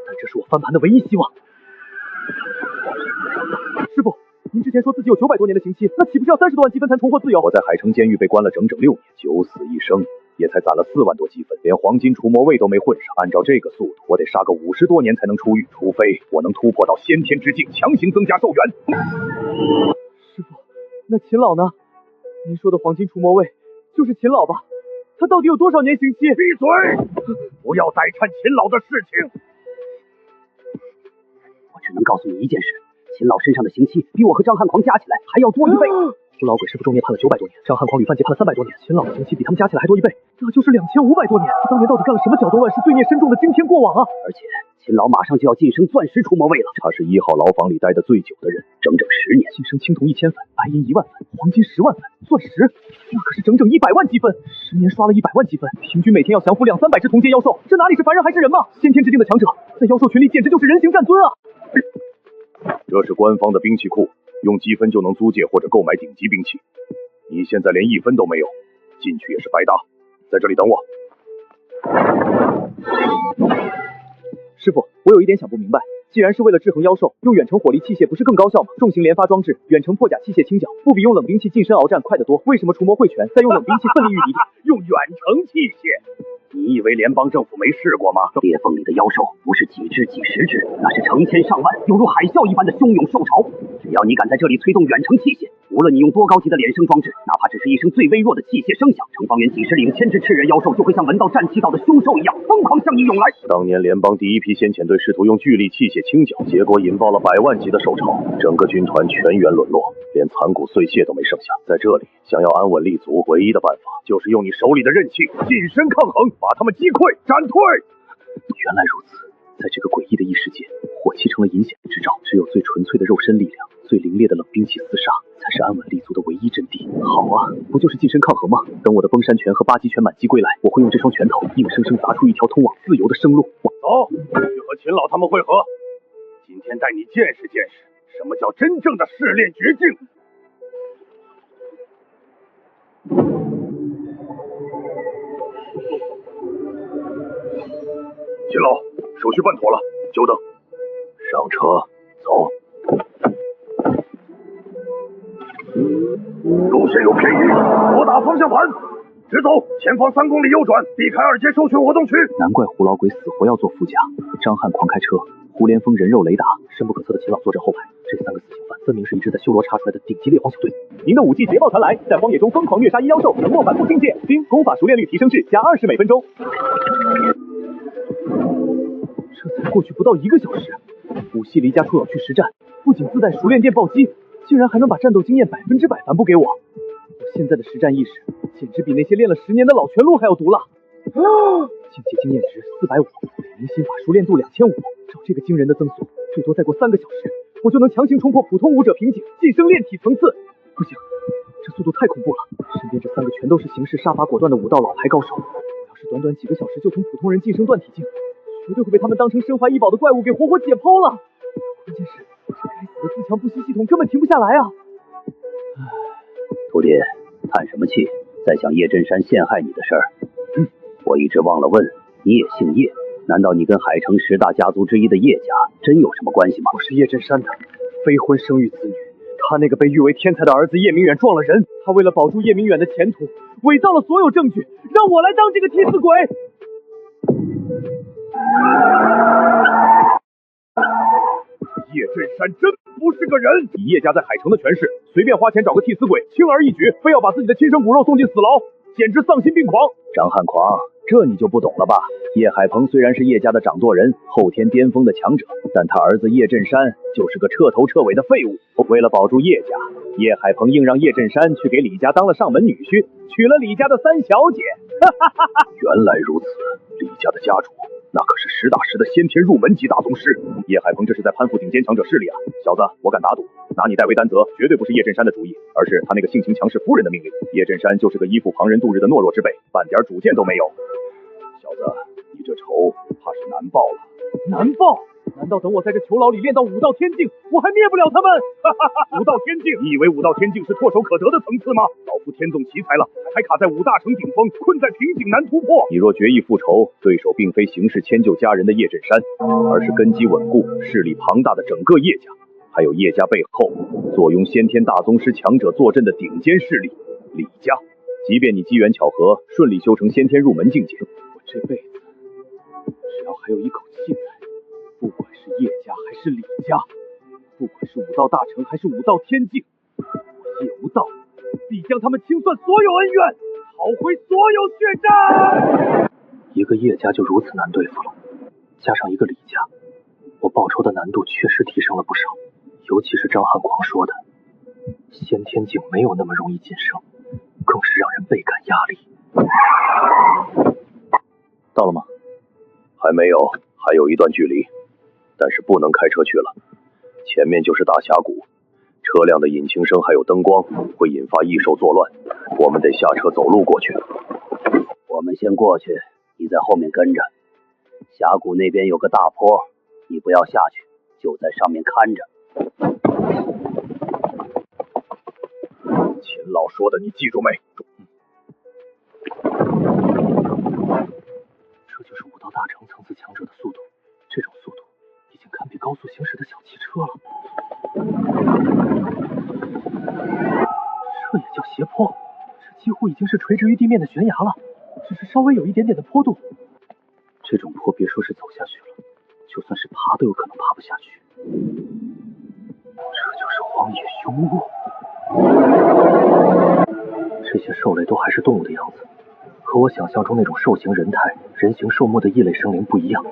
但这是我翻盘的唯一希望。师傅，您之前说自己有900多年的刑期，那岂不是要30多万积分才重获自由？我在海城监狱被关了整整6年，九死一生，也才攒了4万多积分，连黄金除魔卫都没混上。按照这个速度，我得杀个50多年才能出狱，除非我能突破到先天之境，强行增加寿元。师傅，那秦老呢？您说的黄金除魔卫就是秦老吧？他到底有多少年刑期？闭嘴！不要再掺秦老的事情。我只能告诉你一件事，秦老身上的刑期比我和张汉狂加起来还要多1倍。胡老鬼师傅重灭判了900多年，张汉狂屡犯劫判了300多年，秦老的刑期比他们加起来还多1倍，那就是2500多年。他当年到底干了什么搅动乱世、罪孽深重的惊天过往啊？而且秦老马上就要晋升钻石除魔卫了，他是1号牢房里待的最久的人，整整10年。晋升青铜1000分，白银1万分，黄金10万分，钻石那可是整整100万积分，10年刷了100万积分，平均每天要降服200-300只同阶妖兽，这哪里是凡人还是人嘛？先天之境的强者，在妖兽群里简直就是人形战尊啊！这是官方的兵器库，用积分就能租借或者购买顶级兵器。你现在连1分都没有，进去也是白搭。在这里等我。师傅，我有一点想不明白，既然是为了制衡妖兽，用远程火力器械不是更高效吗？重型连发装置，远程破甲器械轻脚，不比用冷兵器近身鏖战快得多？为什么除魔会拳在用冷兵器奋力御敌？用远程器械？你以为联邦政府没试过吗？裂缝里的妖兽不是几只几十只，那是成千上万，犹如海啸一般的汹涌兽潮。只要你敢在这里催动远程器械，无论你用多高级的连声装置，哪怕只是一声最微弱的器械声响，城方圆几十里的千只赤人妖兽就会像闻到战气到的凶兽一样，疯狂向你涌来。当年联邦第一批先遣队试图用巨力器械清剿，结果引爆了100万级的兽潮，整个军团全员沦落，连残骨碎屑都没剩下。在这里想要安稳立足，唯一的办法就是用你手里的刃器近身抗衡，把他们击溃斩退。原来如此，在这个诡异的异世界，火器成了引险之兆，只有最纯粹的肉身力量，最凌冽的冷兵器厮杀，才是安稳立足的唯一真谛。好啊，不就是近身抗衡吗？等我的崩山拳和8击拳满击归来，我会用这双拳头硬生生砸出一条通往自由的生路。走，去和秦老他们会合。今天带你见识见识，什么叫真正的试炼绝境。秦老，手续办妥了，久等。上车，走。路线有偏移，拨打方向盘，直走，前方3公里右转，避开2阶兽群活动区。难怪胡老鬼死活要坐副驾，张汉狂开车，胡连峰人肉雷达，深不可测的秦老坐镇后排。这3个死刑犯分明是一支在修罗插出来的顶级猎荒小队。您的武技捷报传来，在荒野中疯狂虐杀1妖兽，承诺反复境界，经功法熟练率提升至+20每分钟。这才过去不到1个小时，武系离家出走去实战，不仅自带熟练电暴击，竟然还能把战斗经验100%反哺给我。我现在的实战意识，简直比那些练了10年的老拳路还要毒辣。境界经验值450，灵心法熟练度2500，照这个惊人的增速，最多再过3个小时，我就能强行冲破普通武者瓶颈，晋升炼体层次。不行，这速度太恐怖了，身边这3个全都是行事杀伐果断的武道老牌高手，我要是短短几个小时就从普通人晋升断体境，绝对会被他们当成身怀异宝的怪物给活活解剖了。关键是这该死的自强不息系统根本停不下来啊！徒弟，叹什么气？在想叶震山陷害你的事儿？我一直忘了问，你也姓叶？难道你跟海城10大家族之一的叶家真有什么关系吗？我是叶震山的非婚生育子女，他那个被誉为天才的儿子叶明远撞了人，他为了保住叶明远的前途，伪造了所有证据，让我来当这个替死鬼。叶震山真不是个人！以叶家在海城的权势，随便花钱找个替死鬼，轻而易举，非要把自己的亲生骨肉送进死牢，简直丧心病狂！张汉狂，这你就不懂了吧？叶海鹏虽然是叶家的掌舵人，后天巅峰的强者，但他儿子叶震山就是个彻头彻尾的废物。为了保住叶家，叶海鹏硬让叶震山去给李家当了上门女婿，娶了李家的3小姐。原来如此，李家的家主那可是实打实的先天入门级大宗师。叶海鹏这是在攀附顶尖强者势力啊！小子，我敢打赌，拿你代为担责，绝对不是叶震山的主意，而是他那个性情强势夫人的命令。叶震山就是个依附旁人度日的懦弱之辈，半点主见都没有。小子，你这仇怕是难报了。难报？难道等我在这囚牢里练到武道天境，我还灭不了他们？武道天境？你以为武道天境是唾手可得的层次吗？老夫天纵奇才了，还卡在5大城顶峰，困在瓶颈难突破。你若决意复仇，对手并非行事迁就家人的叶震山，而是根基稳固、势力庞大的整个叶家，还有叶家背后坐拥先天大宗师强者坐镇的顶尖势力李家。即便你机缘巧合顺利修成先天入门境界，我这辈子只要还有一口气在，不管是叶家还是李家，不管是武道大成还是武道天境，我叶无道必将他们清算所有恩怨，讨回所有血债。一个叶家就如此难对付了，加上一个李家，我报仇的难度确实提升了不少。尤其是张汉狂说的，先天境没有那么容易晋升，更是让人倍感压力。到了吗？还没有，还有一段距离，但是不能开车去了。前面就是大峡谷，车辆的引擎声还有灯光会引发异兽作乱，我们得下车走路过去。我们先过去，你在后面跟着。峡谷那边有个大坡，你不要下去，就在上面看着。秦老说的你记住没？这就是武道大成层次强者的速度，这种速度已经堪比高速行驶的小汽车了。这也叫斜坡？这几乎已经是垂直于地面的悬崖了，只是稍微有一点点的坡度。这种坡别说是走下去了，就算是爬都有可能爬不下去。这就是荒野凶物。这些兽类都还是动物的样子，和我想象中那种兽形人态、人形兽目的异类生灵不一样。这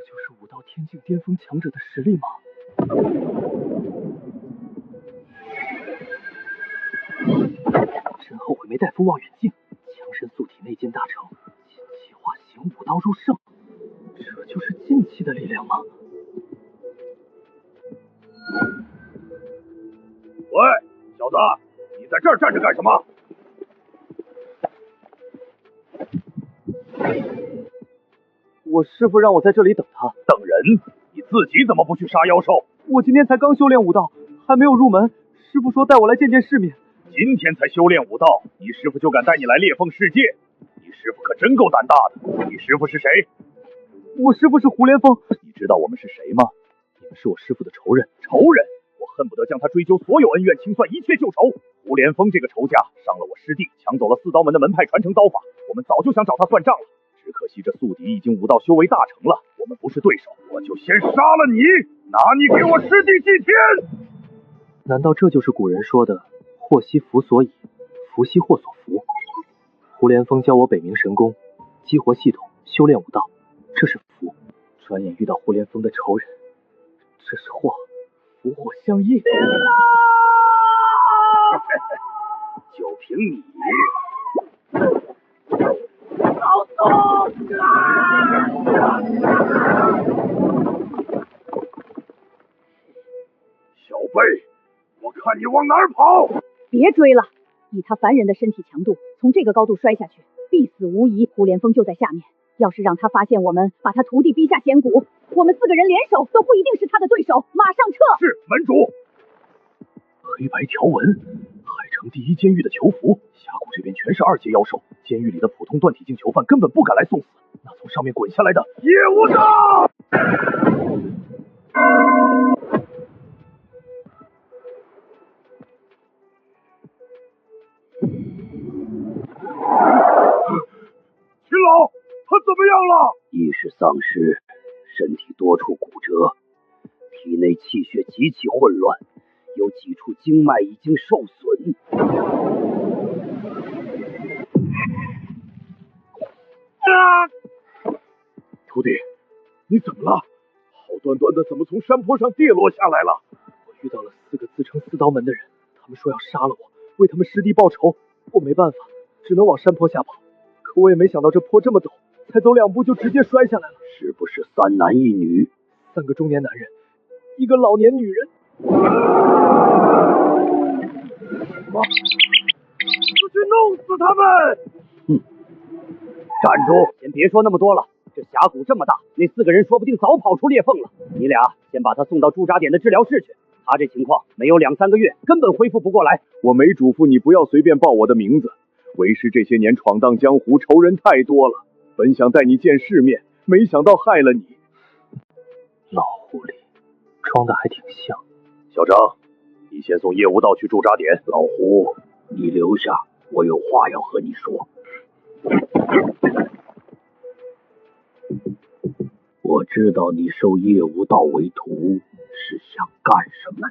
就是武道天境巅峰强者的实力吗？真后悔没带副望远镜，强身塑体内劲大成，近期化形武道入圣，这就是近期的力量吗？喂，小子，你在这儿站着干什么？我师父让我在这里等他。等人？你自己怎么不去杀妖兽？我今天才刚修炼武道，还没有入门。师父说带我来见见世面。今天才修炼武道，你师父就敢带你来裂缝世界？你师父可真够胆大的。你师父是谁？我师父是胡连峰。你知道我们是谁吗？你们是我师父的仇人。仇人？我恨不得将他追究所有恩怨，清算一切旧仇。胡连峰这个仇家伤了我师弟，抢走了4刀门的门派传承刀法，我们早就想找他算账了。只可惜这宿敌已经武道修为大成了，我们不是对手，我就先杀了你，拿你给我师弟祭天。难道这就是古人说的祸兮福所倚，福兮祸所伏？胡连峰教我北冥神功，激活系统，修炼武道，这是福。转眼遇到胡连峰的仇人，这是祸，福祸相依。就凭你，老宋！小贝，我看你往哪儿跑！别追了，以他凡人的身体强度，从这个高度摔下去，必死无疑。胡连峰就在下面，要是让他发现我们把他徒弟逼下险谷，我们4个人联手都不一定是他的对手。马上撤！是，门主。黑白条纹，海城第1监狱的囚服，峡谷这边全是2阶妖兽，监狱里的普通断体境囚犯根本不敢来送死，那从上面滚下来的业务长！秦老，他怎么样了？意识丧失，身体多处骨折，体内气血极其混乱，有几处经脉已经受损。徒弟，你怎么了？好端端的怎么从山坡上跌落下来了？我遇到了4个自称4刀门的人，他们说要杀了我，为他们师弟报仇。我没办法，只能往山坡下跑。可我也没想到这坡这么陡，才走2步就直接摔下来了。是不是3男1女？3个中年男人，1个老年女人。妈，我去弄死他们！站住！先别说那么多了。这峡谷这么大，那4个人说不定早跑出裂缝了。你俩先把他送到驻扎点的治疗室去。他这情况没有2、3个月，根本恢复不过来。我没嘱咐你不要随便报我的名字。为师这些年闯荡江湖，仇人太多了，本想带你见世面，没想到害了你。老狐狸，装的还挺像。小张，你先送叶无道去驻扎点。老胡，你留下，我有话要和你说。我知道你收叶无道为徒是想干什么，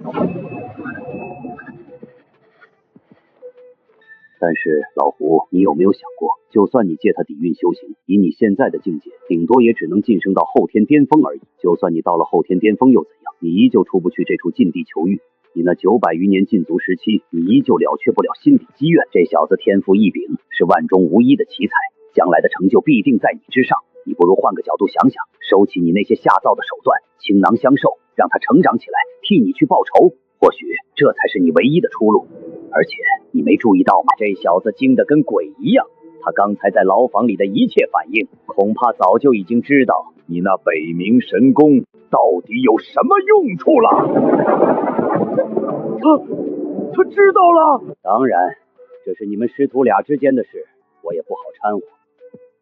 但是老胡，你有没有想过，就算你借他底蕴修行，以你现在的境界，顶多也只能晋升到后天巅峰而已。就算你到了后天巅峰又怎样？你依旧出不去这处禁地囚狱。你那900余年禁足时期，你依旧了却不了心底积怨。这小子天赋异禀，是万中无一的奇才，将来的成就必定在你之上。你不如换个角度想想，收起你那些下造的手段，倾囊相授，让他成长起来，替你去报仇。或许这才是你唯一的出路。而且你没注意到吗？这小子精得跟鬼一样，他刚才在牢房里的一切反应，恐怕早就已经知道你那北冥神功到底有什么用处了。他知道了。当然，这是你们师徒俩之间的事，我也不好掺和，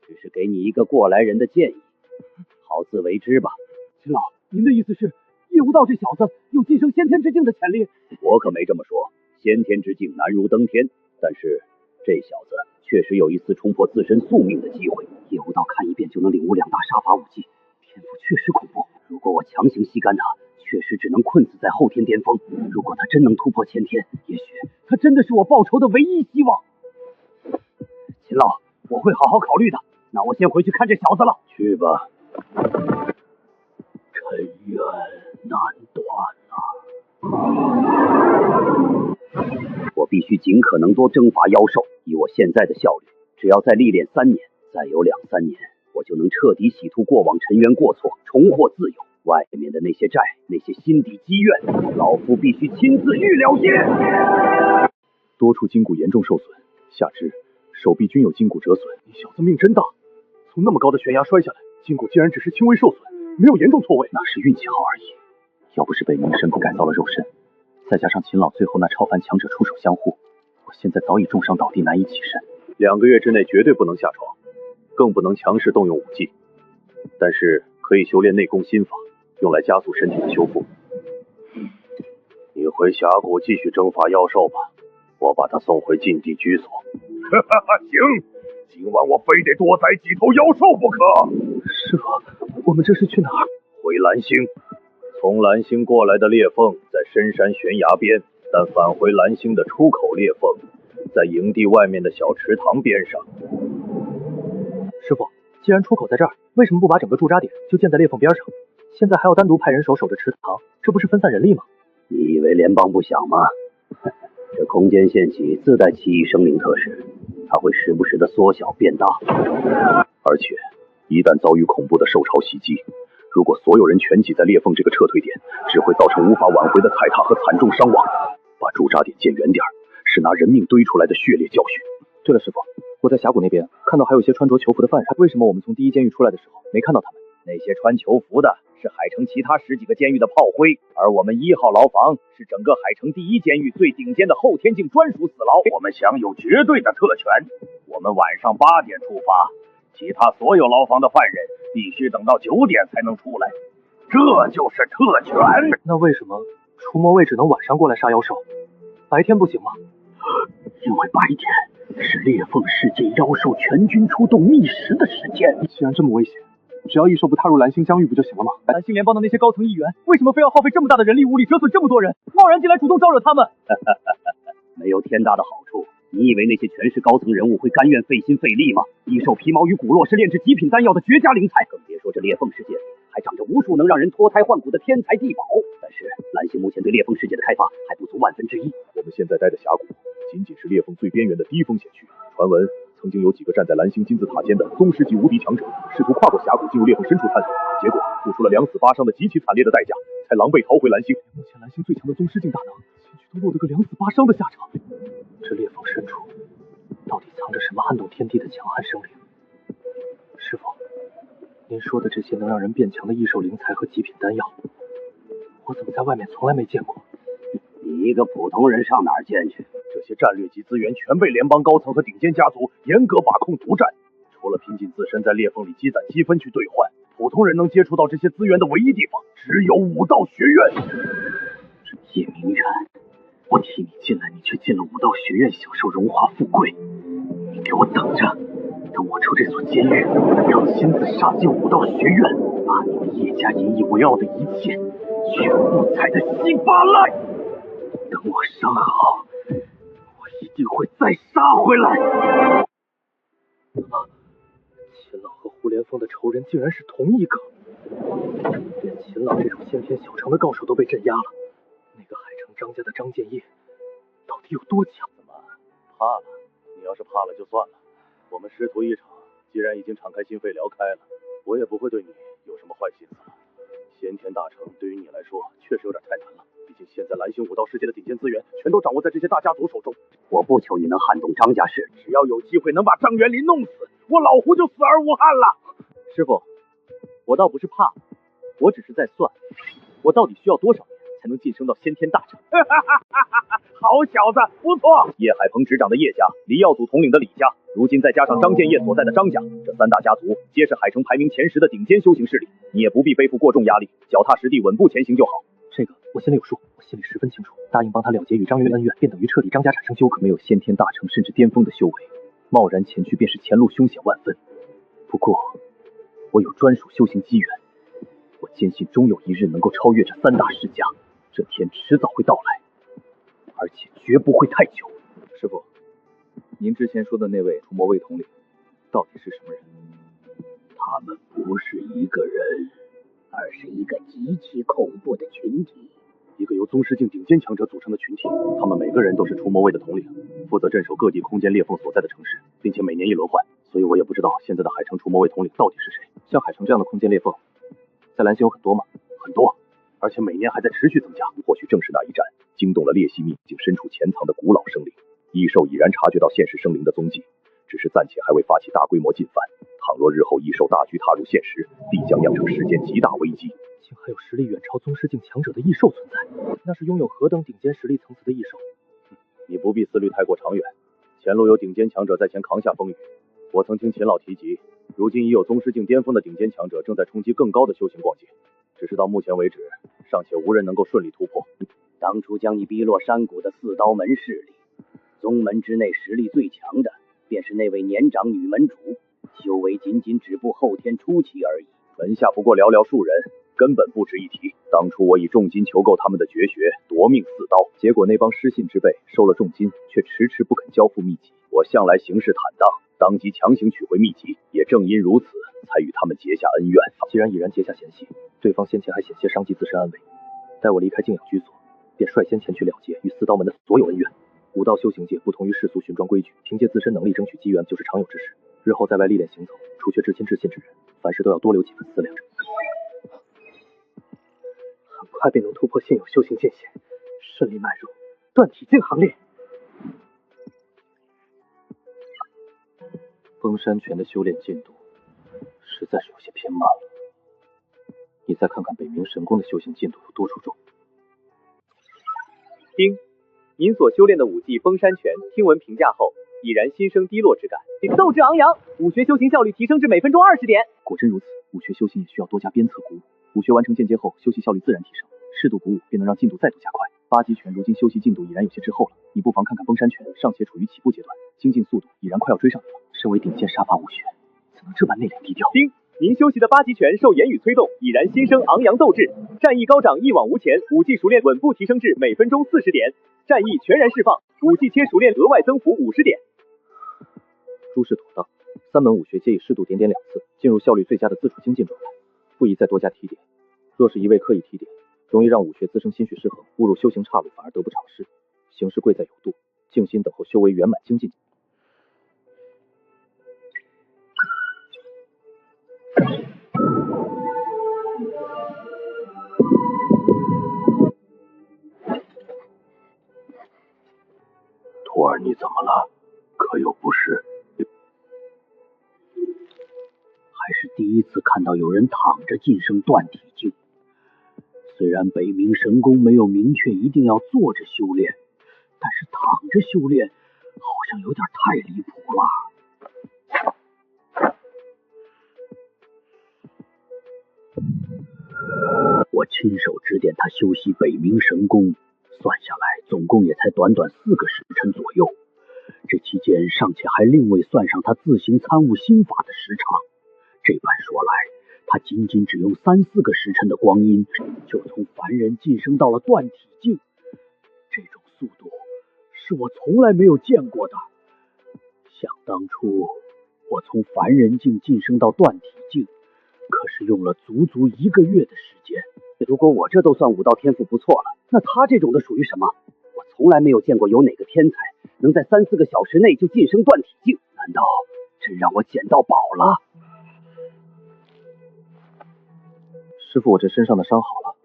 只是给你一个过来人的建议，好自为之吧。秦老，您的意思是叶无道这小子有晋升先天之境的潜力？我可没这么说，先天之境难如登天，但是这小子确实有一丝冲破自身宿命的机会。叶无道看一遍就能领悟2大杀伐武技，天赋确实恐怖。如果我强行吸干他，确实只能困死在后天巅峰。如果他真能突破前天，也许他真的是我报仇的唯一希望。秦老，我会好好考虑的。那我先回去看这小子了。去吧，尘缘难断了。我必须尽可能多征伐妖兽，以我现在的效率，只要再历练3年，再有2、3年，我就能彻底洗脱过往尘缘过错，重获自由。外面的那些债，那些心底积怨，老夫必须亲自预了结。多处筋骨严重受损，下肢、手臂均有筋骨折损。你小子命真大，从那么高的悬崖摔下来，筋骨竟然只是轻微受损，没有严重错位。那是运气好而已。要不是北冥神功改造了肉身，再加上秦老最后那超凡强者出手相护，我现在早已重伤倒地，难以起身。 2个月之内绝对不能下床，更不能强势动用武技，但是可以修炼内功心法，用来加速身体的修复。你回峡谷继续征伐妖兽吧，我把他送回禁地居所。行，今晚我非得多宰几头妖兽不可。师傅，我们这是去哪儿？回蓝星。从蓝星过来的裂缝在深山悬崖边，但返回蓝星的出口裂缝在营地外面的小池塘边上。师傅，既然出口在这儿，为什么不把整个驻扎点就建在裂缝边上？现在还要单独派人守着池塘，这不是分散人力吗？你以为联邦不想吗？这空间线体自带奇异生灵特质，它会时不时的缩小变大，而且一旦遭遇恐怖的兽潮袭击，如果所有人全挤在裂缝这个撤退点，只会造成无法挽回的踩踏和惨重伤亡。把驻扎点建远点，是拿人命堆出来的血泪教训。对了，师傅，我在峡谷那边看到还有些穿着囚服的犯人，为什么我们从第一监狱出来的时候没看到他们？那些穿囚服的是海城其他10几个监狱的炮灰，而我们1号牢房是整个海城第1监狱最顶尖的后天境专属死牢，我们享有绝对的特权。我们晚上8点出发，其他所有牢房的犯人必须等到9点才能出来，这就是特权。那为什么除魔卫只能晚上过来杀妖兽，白天不行吗？因为白天是裂缝世界妖兽全军出动觅食的时间。既然这么危险，只要异兽不踏入蓝星疆域不就行了吗？蓝星联邦的那些高层议员为什么非要耗费这么大的人力物力折损这么多人，贸然进来主动招惹他们？没有天大的好处，你以为那些权势高层人物会甘愿费心费力吗？异兽皮毛与骨络是炼制极品丹药的绝佳灵材，更别说这裂缝世界里还长着无数能让人脱胎换骨的天才地宝。但是蓝星目前对裂缝世界的开发还不足1/1000。我们现在待的峡谷仅仅是裂缝最边缘的低风险区，传闻曾经有几个站在蓝星金字塔尖的宗师级无敌强者，试图跨过峡谷进入裂缝深处探索，结果付出了2死8伤的极其惨烈的代价，才狼狈逃回蓝星。目前蓝星最强的宗师境大能，前去都落得个2死8伤的下场。这裂缝深处到底藏着什么撼动天地的强悍生灵？师傅，您说的这些能让人变强的异兽灵材和极品丹药，我怎么在外面从来没见过？你一个普通人上哪儿见去？这些战略级资源全被联邦高层和顶尖家族严格把控独占，除了拼尽自身在裂缝里积攒积分去兑换，普通人能接触到这些资源的唯一地方只有武道学院。叶明远，我替你进来，你却进了武道学院享受荣华富贵。你给我等着，等我出这所监狱，让亲自杀进武道学院，把你们叶家引以为傲的一切全部踩得稀巴烂。等我伤好，我一定会再杀回来。秦老和胡连峰的仇人竟然是同一个，连秦老这种先天小成的高手都被镇压了，那个海城张家的张建业到底有多强？怎么怕了？你要是怕了就算了，我们师徒一场，既然已经敞开心扉聊开了，我也不会对你有什么坏心思了。先天大成对于你来说确实有点太难了，毕竟现在蓝星武道世界的顶尖资源全都掌握在这些大家族手中。我不求你能撼动张家氏，只要有机会能把张元林弄死，我老胡就死而无憾了。师傅，我倒不是怕，我只是在算，我到底需要多少年才能晋升到先天大成？好小子，不错！叶海鹏执掌的叶家，黎耀祖统领的李家，如今再加上张建业所在的张家，这3大家族皆是海城排名前10的顶尖修行势力。你也不必背负过重压力，脚踏实地，稳步前行就好。这个我心里有数，我心里十分清楚。答应帮他了结与张元恩怨，便等于彻底张家产生纠葛。没有先天大成甚至巅峰的修为，贸然前去便是前路凶险万分。不过，我有专属修行机缘，我坚信终有一日能够超越这3大世家，这天迟早会到来，而且绝不会太久。师傅，您之前说的那位除魔卫统领到底是什么人？他们不是一个人，而是一个极其恐怖的群体。一个由宗师境顶尖强者组成的群体，他们每个人都是除魔卫的统领，负责镇守各地空间裂缝所在的城市，并且每年一轮换，所以我也不知道现在的海城除魔卫统领到底是谁。像海城这样的空间裂缝，在蓝星有很多吗？很多，而且每年还在持续增加。或许正是那一战惊动了裂隙秘境深处潜藏的古老生灵，异兽已然察觉到现实生灵的踪迹，只是暂且还未发起大规模进犯。倘若日后异兽大举踏入现实，必将酿成世间极大危机。竟还有实力远超宗师境强者的异兽存在，那是拥有何等顶尖实力层次的异兽？你不必思虑太过长远，前路有顶尖强者在前扛下风雨。我曾听秦老提及，如今已有宗师境巅峰的顶尖强者正在冲击更高的修行逛界，只是到目前为止，尚且无人能够顺利突破。当初将你逼落山谷的4刀门势力，宗门之内实力最强的，便是那位年长女门主，修为仅仅止步后天初期而已。门下不过寥寥数人，根本不值一提。当初我以重金求购他们的绝学夺命4刀，结果那帮失信之辈收了重金，却迟迟不肯交付秘籍。我向来行事坦荡，当即强行取回秘籍，也正因如此，才与他们结下恩怨。既然已然结下嫌隙，对方先前还险些伤及自身安危，待我离开静养居所，便率先前去了结与4刀门的所有恩怨。武道修行界不同于世俗寻庄规矩，凭借自身能力争取机缘就是常有之事。日后在外历练行走，除却至亲至信之人，凡事都要多留几分思量着。很快便能突破现有修行界限，顺利迈入断体境行列。封山拳的修炼进度实在是有些偏慢了。你再看看北冥神功的修行进度有多出众。丁，您所修炼的武技封山拳，听闻评价后，已然心生低落之感。斗志昂扬，武学修行效率提升至每分钟20点。果真如此，武学修行也需要多加鞭策鼓舞。武学完成间接后，修习效率自然提升，适度鼓舞便能让进度再度加快。八极拳如今修习进度已然有些滞后了，你不妨看看封山拳，尚且处于起步阶段，精进速度已然快要追上你了。身为顶尖杀伐武学，怎能这般内敛低调？丁，您修习的八极拳受言语催动，已然心生昂扬斗志，战意高涨，一往无前，武技熟练稳步提升至每分钟40点，战意全然释放，武技切熟练额外增幅50点。诸事妥当，3门武学皆已适度点点2次，进入效率最佳的自主精进状态，不宜再多加提点。若是一味刻意提点，容易让武学滋生心绪失衡，误入修行岔路，反而得不偿失。行事贵在有度，静心等候修为圆满精进。徒儿，你怎么了？可有不适？还是第一次看到有人躺着晋升断体境。虽然北冥神功没有明确一定要坐着修炼，但是躺着修炼好像有点太离谱了。我亲手指点他修习北冥神功，算下来总共也才短短4个时辰左右，这期间尚且还另未算上他自行参悟心法的时长。这般说来，他仅仅只用3-4个时辰的光阴，就从凡人晋升到了断体境，这种速度是我从来没有见过的。想当初我从凡人境晋升到断体境，可是用了足足1个月的时间。如果我这都算武道天赋不错了，那他这种的属于什么？我从来没有见过有哪个天才能在3-4个小时内就晋升断体境，难道真让我捡到宝了？师父，我这身上的伤好了。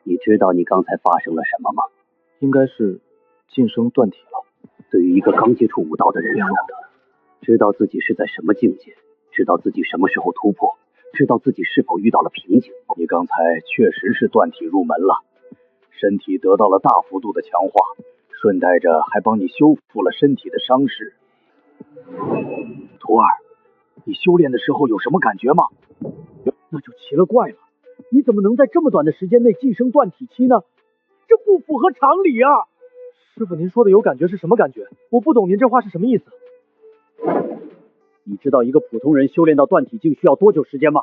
你知道你刚才发生了什么吗？应该是晋升断体了。对于一个刚接触武道的人说，知道自己是在什么境界，知道自己什么时候突破，知道自己是否遇到了瓶颈。你刚才确实是断体入门了，身体得到了大幅度的强化，顺带着还帮你修复了身体的伤势。徒儿，你修炼的时候有什么感觉吗？那就奇了怪了，你怎么能在这么短的时间内晋升断体期呢？这不符合常理啊！师傅，您说的有感觉是什么感觉？我不懂您这话是什么意思。你知道一个普通人修炼到断体境需要多久时间吗？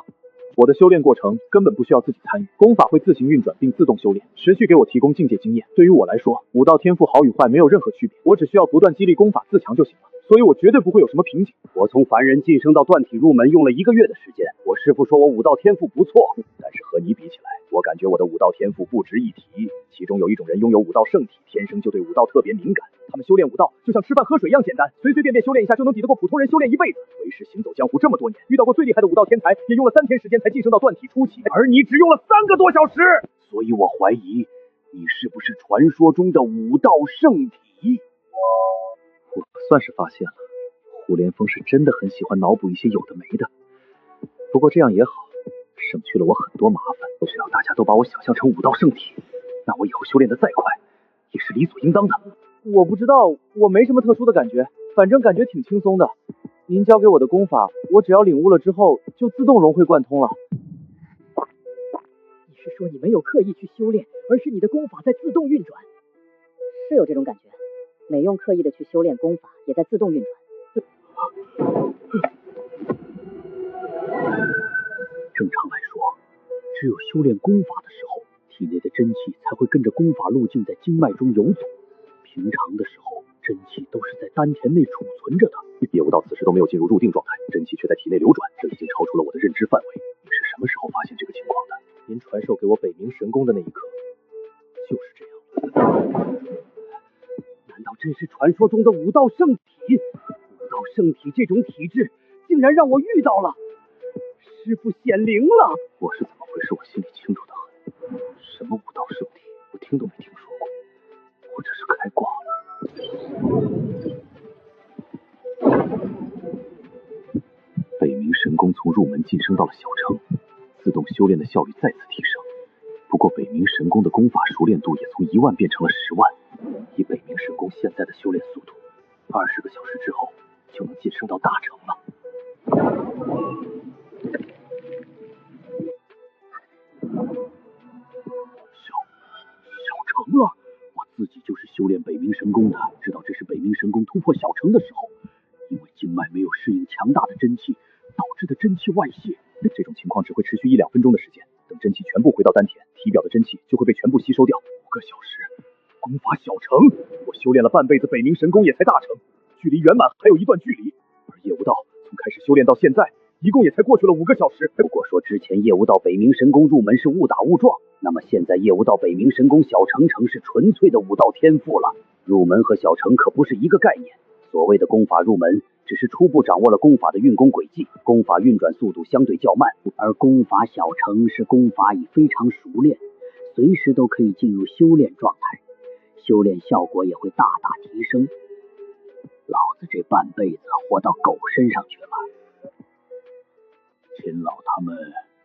我的修炼过程根本不需要自己参与，功法会自行运转并自动修炼，持续给我提供境界经验。对于我来说，武道天赋好与坏没有任何区别，我只需要不断激励功法自强就行了，所以我绝对不会有什么瓶颈。我从凡人晋升到断体入门用了1个月的时间，我师父说我武道天赋不错，但是和你比起来，我感觉我的武道天赋不值一提。其中有一种人拥有武道圣体，天生就对武道特别敏感，他们修炼武道就像吃饭喝水一样简单，随随便便修炼一下就能抵得过普通人修炼一辈子。为师行走江湖这么多年，遇到过最厉害的武道天才，也用了3天时间才晋升到断体初期，而你只用了3个多小时。所以我怀疑你是不是传说中的武道圣体？我算是发现了，虎连峰是真的很喜欢脑补一些有的没的。不过这样也好，省去了我很多麻烦。只要大家都把我想象成武道圣体，那我以后修炼的再快，也是理所应当的。我不知道，我没什么特殊的感觉，反正感觉挺轻松的。您教给我的功法，我只要领悟了之后，就自动融会贯通了。你是说你没有刻意去修炼，而是你的功法在自动运转？是有这种感觉，没用刻意的去修炼，功法也在自动运转。正常来说，只有修炼功法的时候，体内的真气才会跟着功法路径在经脉中游走。平常的时候，真气都是在丹田内储存着的。业务到此时都没有进入入定状态，真气却在体内流转，这已经超出了我的认知范围。你是什么时候发现这个情况的？您传授给我北冥神功的那一刻，就是这样。难道真是传说中的武道圣体？武道圣体这种体质，竟然让我遇到了！师父显灵了！我是怎么回事？我心里清楚的很。什么武道圣体，我听都没听说过。我这是开挂了。入门晋升到了小成，自动修炼的效率再次提升。不过北冥神功的功法熟练度也从1万变成了10万。以北冥神功现在的修炼速度，20个小时之后就能晋升到大成了。小成了！我自己就是修炼北冥神功的，知道这是北冥神功突破小成的时候，因为经脉没有适应强大的真气，导致的真气外泄。这种情况只会持续1-2分钟的时间，等真气全部回到丹田，体表的真气就会被全部吸收掉。5个小时，功法小成，我修炼了半辈子北冥神功也才大成，距离圆满还有一段距离。而叶无道从开始修炼到现在，一共也才过去了5个小时。如果说之前叶无道北冥神功入门是误打误撞，那么现在叶无道北冥神功小成是纯粹的武道天赋了。入门和小成可不是一个概念。所谓的功法入门，只是初步掌握了功法的运功轨迹，功法运转速度相对较慢；而功法小成是功法已非常熟练，随时都可以进入修炼状态，修炼效果也会大大提升。老子这半辈子活到狗身上去了。秦老他们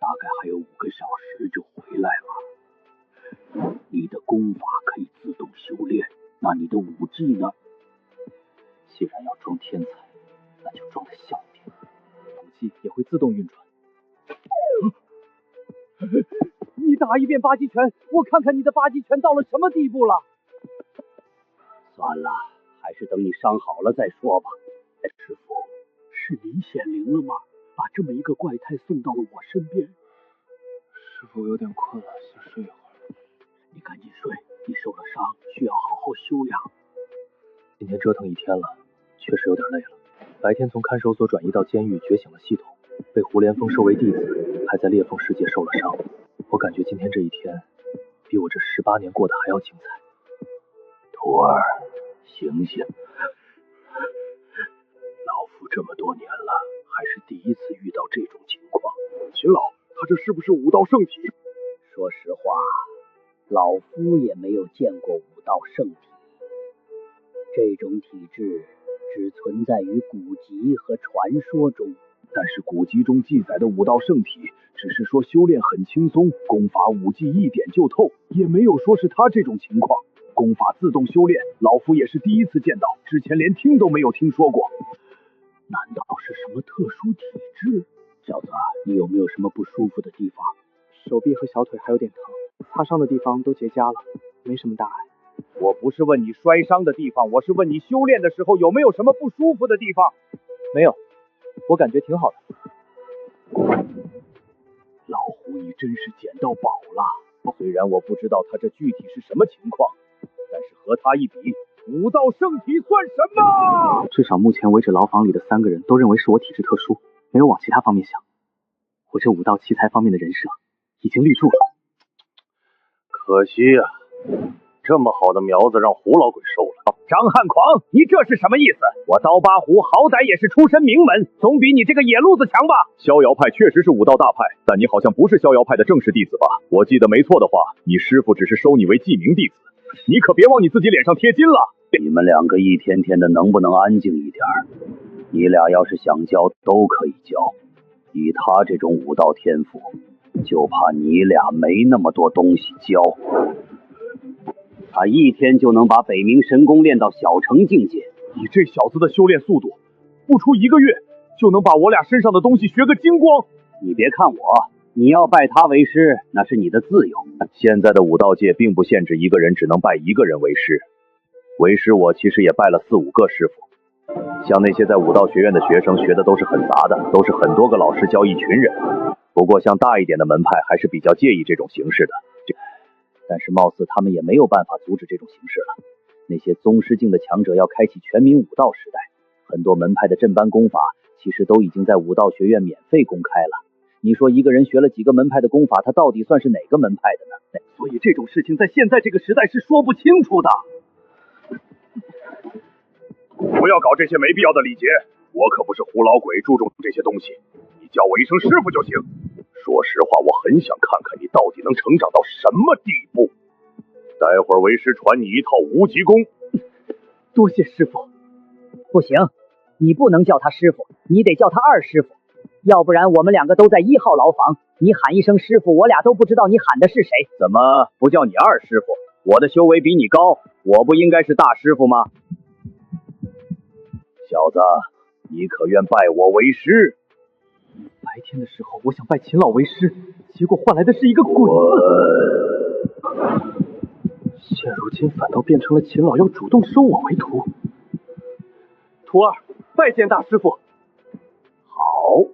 大概还有5个小时就回来了。你的功法可以自动修炼，那你的武技呢？既然要装天才，那就装得像一点，武技也会自动运转。你打一遍八极拳，我看看你的八极拳到了什么地步了。算了，还是等你伤好了再说吧。师傅，是您显灵了吗？把这么一个怪胎送到了我身边。师傅有点困了，先睡一会儿。你赶紧睡，你受了伤，需要好好休养。今天折腾一天了，确实有点累了。白天从看守所转移到监狱，觉醒了系统，被胡连峰收为弟子，还在裂缝世界受了伤。我感觉今天这一天，比我这18年过得还要精彩。徒儿，醒醒！老夫这么多年了，还是第一次遇到这种情况。秦老，他这是不是武道圣体？说实话，老夫也没有见过武道圣体。这种体质只存在于古籍和传说中，但是古籍中记载的武道圣体，只是说修炼很轻松，功法武技一点就透，也没有说是他这种情况。功法自动修炼，老夫也是第一次见到，之前连听都没有听说过。难道是什么特殊体质？小子，你有没有什么不舒服的地方？手臂和小腿还有点疼，擦伤的地方都结痂了，没什么大碍。我不是问你摔伤的地方，我是问你修炼的时候有没有什么不舒服的地方。没有，我感觉挺好的。老胡，你真是捡到宝了。虽然我不知道他这具体是什么情况，但是和他一比，武道圣体算什么？至少目前为止，牢房里的3个人都认为是我体质特殊，没有往其他方面想。我这武道奇才方面的人设已经立住了。可惜呀，这么好的苗子让胡老鬼收了。张汉狂，你这是什么意思？我刀疤胡好歹也是出身名门，总比你这个野路子强吧？逍遥派确实是武道大派，但你好像不是逍遥派的正式弟子吧？我记得没错的话，你师父只是收你为记名弟子，你可别往你自己脸上贴金了。你们2个一天天的能不能安静一点？你俩要是想教都可以教，以他这种武道天赋，就怕你俩没那么多东西教。他一天就能把北冥神功练到小成境界，你这小子的修炼速度，不出1个月就能把我俩身上的东西学个精光。你别看我，你要拜他为师，那是你的自由。现在的武道界并不限制一个人只能拜1个人为师，为师我其实也拜了4、5个师傅。像那些在武道学院的学生学的都是很杂的，都是很多个老师教一群人。不过像大一点的门派还是比较介意这种形式的。但是貌似他们也没有办法阻止这种形式了。那些宗师境的强者要开启全民武道时代，很多门派的镇班功法其实都已经在武道学院免费公开了。你说一个人学了几个门派的功法，他到底算是哪个门派的呢？所以这种事情在现在这个时代是说不清楚的。不要搞这些没必要的礼节，我可不是胡老鬼注重这些东西，你叫我一声师傅就行。说实话，我很想看看你到底能成长到什么地步。待会儿为师传你一套无极功。多谢师傅。不行，你不能叫他师傅，你得叫他二师傅。要不然我们两个都在1号牢房，你喊一声师傅，我俩都不知道你喊的是谁。怎么不叫你二师傅？我的修为比你高，我不应该是大师傅吗？小子，你可愿拜我为师？白天的时候我想拜秦老为师，结果换来的是一个滚字。现如今反倒变成了秦老要主动收我为徒。徒儿拜见大师傅。好，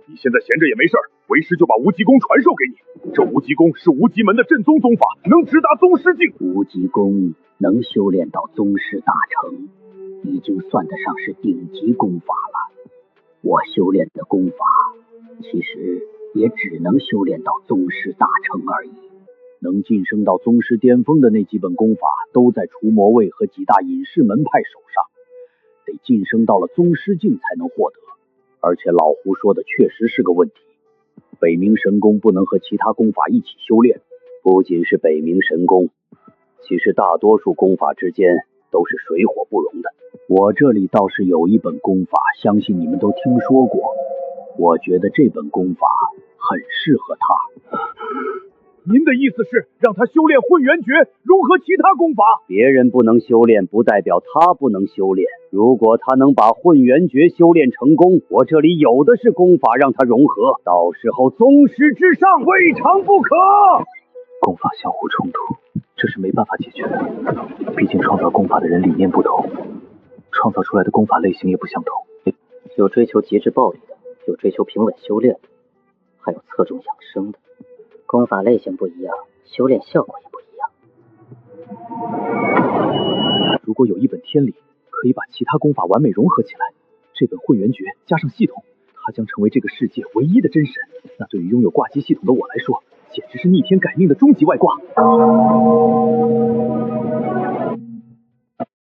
你现在闲着也没事儿，为师就把无极功传授给你。这无极功是无极门的正宗宗法，能直达宗师境。无极功能修炼到宗师大成，已经算得上是顶级功法了。我修炼的功法，其实也只能修炼到宗师大成而已。能晋升到宗师巅峰的那几本功法，都在除魔卫和几大隐士门派手上，得晋升到了宗师境才能获得。而且老胡说的确实是个问题，北冥神功不能和其他功法一起修炼。不仅是北冥神功，其实大多数功法之间都是水火不容的。我这里倒是有一本功法，相信你们都听说过，我觉得这本功法很适合他。您的意思是让他修炼混元诀，融合其他功法？别人不能修炼，不代表他不能修炼。如果他能把混元诀修炼成功，我这里有的是功法让他融合，到时候宗师之上未尝不可。功法相互冲突，这是没办法解决的。毕竟创造功法的人理念不同，创造出来的功法类型也不相同。有追求极致暴力的，有追求平稳修炼的，还有侧重养生的。功法类型不一样，修炼效果也不一样。如果有一本天理可以把其他功法完美融合起来，这本混元诀加上系统，它将成为这个世界唯一的真神。那对于拥有挂机系统的我来说，简直是逆天改命的终极外挂。